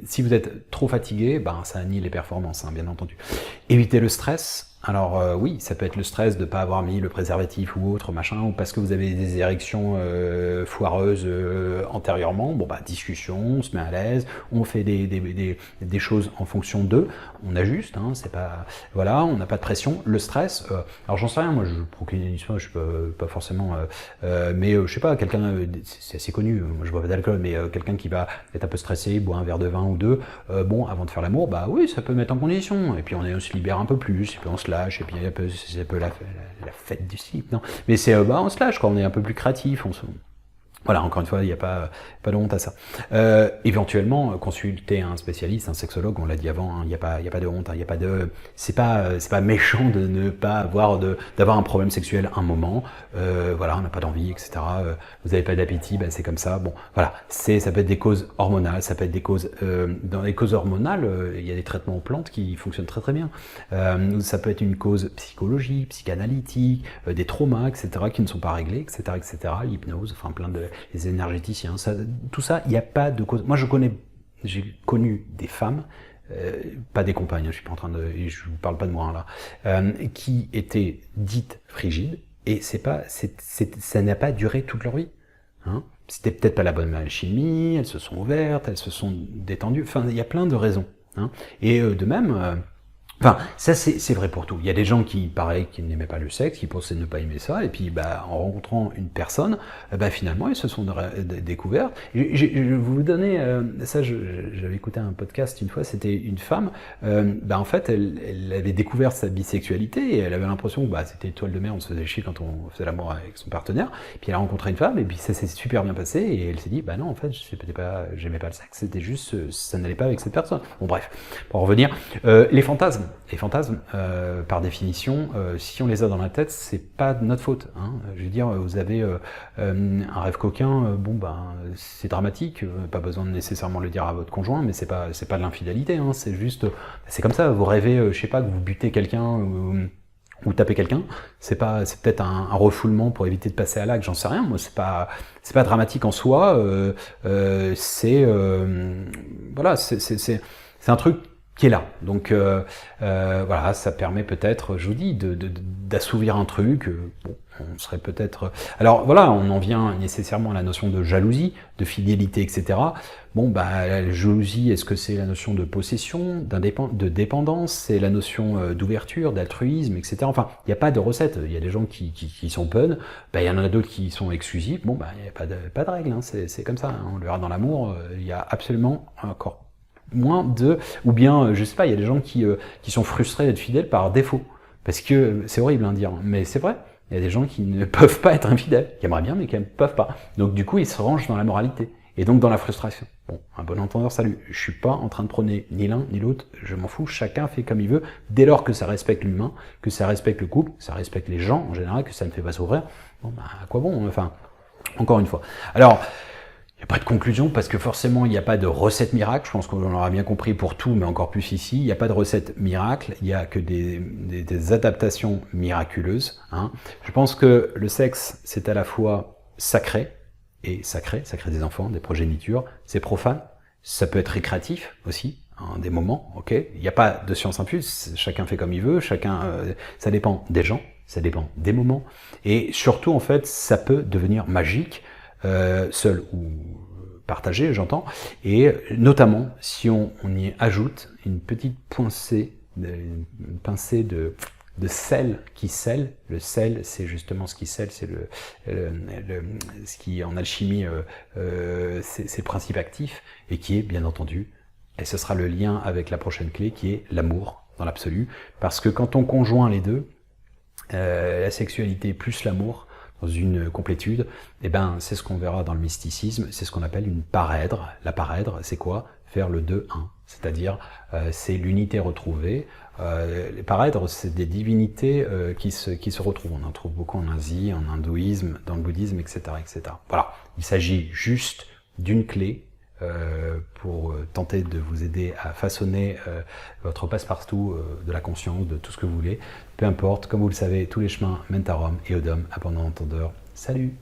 si vous êtes trop fatigué, ça annule les performances, bien entendu. Éviter le stress. Alors oui, ça peut être le stress de pas avoir mis le préservatif ou autre machin, ou parce que vous avez des érections foireuses antérieurement. Bon discussion, on se met à l'aise, on fait des choses en fonction d'eux, on ajuste, c'est pas voilà, on n'a pas de pression. Le stress, alors j'en sais rien, moi je procure une histoire, je peux pas forcément, mais je sais pas, quelqu'un, c'est assez connu, moi je bois pas d'alcool, mais quelqu'un qui va être un peu stressé, boit un verre de vin ou deux, avant de faire l'amour, oui, ça peut mettre en condition, et puis on se libère un peu plus, et puis on se lâche, et puis c'est un peu la fête du slip, non? Mais c'est, on se lâche, on est un peu plus créatif, voilà, encore une fois, il n'y a pas de honte à ça. Éventuellement, consulter un spécialiste, un sexologue, on l'a dit avant, il n'y a pas de honte, il n'y a pas de, c'est pas méchant de ne pas d'avoir un problème sexuel un moment, voilà, on n'a pas d'envie, etc. Vous n'avez pas d'appétit, c'est comme ça. Bon, voilà, ça peut être des causes hormonales, ça peut être des causes, dans les causes hormonales, il y a des traitements aux plantes qui fonctionnent très très bien. Ça peut être une cause psychologique, psychanalytique, des traumas, etc. qui ne sont pas réglés, etc., l'hypnose, plein de les énergéticiens, tout ça, il n'y a pas de cause. Moi, j'ai connu des femmes, pas des compagnes, je suis pas en train je vous parle pas de moi là, qui étaient dites frigides, et ça n'a pas duré toute leur vie. C'était peut-être pas la bonne alchimie, elles se sont ouvertes, elles se sont détendues. Il y a plein de raisons. Et de même. Ça c'est vrai pour tout. Il y a des gens qui, pareil, qui n'aimaient pas le sexe, qui pensaient ne pas aimer ça, et puis en rencontrant une personne, finalement ils se sont découverts. Je vais vous donner ça. J'avais écouté un podcast une fois, c'était une femme. En fait, elle avait découvert sa bisexualité et elle avait l'impression que c'était étoile de mer, on se faisait chier quand on faisait l'amour avec son partenaire. Puis elle a rencontré une femme et puis ça s'est super bien passé et elle s'est dit non, en fait j'aimais pas le sexe, c'était juste ça n'allait pas avec cette personne. Bon bref, pour en revenir, les fantasmes. Les fantasmes, par définition, si on les a dans la tête, c'est pas de notre faute. Je veux dire, vous avez un rêve coquin, c'est dramatique, pas besoin de nécessairement le dire à votre conjoint, mais c'est pas de l'infidélité, c'est juste, c'est comme ça. Vous rêvez, je sais pas, que vous butez quelqu'un ou taper quelqu'un, c'est peut-être un refoulement pour éviter de passer à l'acte, j'en sais rien. Moi, c'est pas dramatique en soi. Voilà, c'est un truc qui est là. Donc voilà, ça permet peut-être, je vous dis, d'assouvir un truc. Bon, on serait peut-être. Alors voilà, on en vient nécessairement à la notion de jalousie, de fidélité, etc. Bon, bah la jalousie, est-ce que c'est la notion de possession, de dépendance, c'est la notion d'ouverture, d'altruisme, etc. Enfin, il n'y a pas de recette. Il y a des gens qui sont open, bah, il y en a d'autres qui sont exclusifs. Bon, bah il n'y a pas de règle. Hein. C'est comme ça. Hein. On le verra dans l'amour. Il y a absolument encore moins de, ou bien je sais pas, il y a des gens qui sont frustrés d'être fidèles par défaut, parce que c'est horrible à dire, mais c'est vrai. Il y a des gens qui ne peuvent pas être infidèles, qui aimeraient bien mais qui ne peuvent pas. Donc du coup, ils se rangent dans la moralité et donc dans la frustration. Bon, un bon entendeur, salut. Je suis pas en train de prôner ni l'un ni l'autre. Je m'en fous. Chacun fait comme il veut, dès lors que ça respecte l'humain, que ça respecte le couple, que ça respecte les gens en général, que ça ne fait pas s'ouvrir. Bon, bah à quoi bon? Enfin, encore une fois. Alors. Il n'y a pas de conclusion parce que forcément il n'y a pas de recette miracle, je pense qu'on l'aura bien compris pour tout, mais encore plus ici, il n'y a pas de recette miracle, il n'y a que des adaptations miraculeuses. Hein. Je pense que le sexe c'est à la fois sacré des enfants, des progénitures, c'est profane, ça peut être récréatif aussi, hein, des moments, ok. Il n'y a pas de science infuse, chacun fait comme il veut, ça dépend des gens, ça dépend des moments, et surtout en fait ça peut devenir magique. Seul ou partagé, j'entends, et notamment si on y ajoute une petite pincée de sel qui scelle. Le sel, c'est justement ce qui scelle, c'est ce qui en alchimie, c'est le principe actif, et qui est bien entendu, et ce sera le lien avec la prochaine clé, qui est l'amour dans l'absolu, parce que quand on conjoint les deux, la sexualité plus l'amour, dans une complétude, eh ben, c'est ce qu'on verra dans le mysticisme, c'est ce qu'on appelle une parèdre. La parèdre, c'est quoi? Faire le 2-1, c'est-à-dire c'est l'unité retrouvée. Les parèdres, c'est des divinités qui se retrouvent. On en trouve beaucoup en Asie, en hindouisme, dans le bouddhisme, etc., etc. Voilà, il s'agit juste d'une clé pour tenter de vous aider à façonner votre passe-partout de la conscience, de tout ce que vous voulez. Peu importe, comme vous le savez, tous les chemins mènent à Rome et Odom, abondant entendeur. Salut!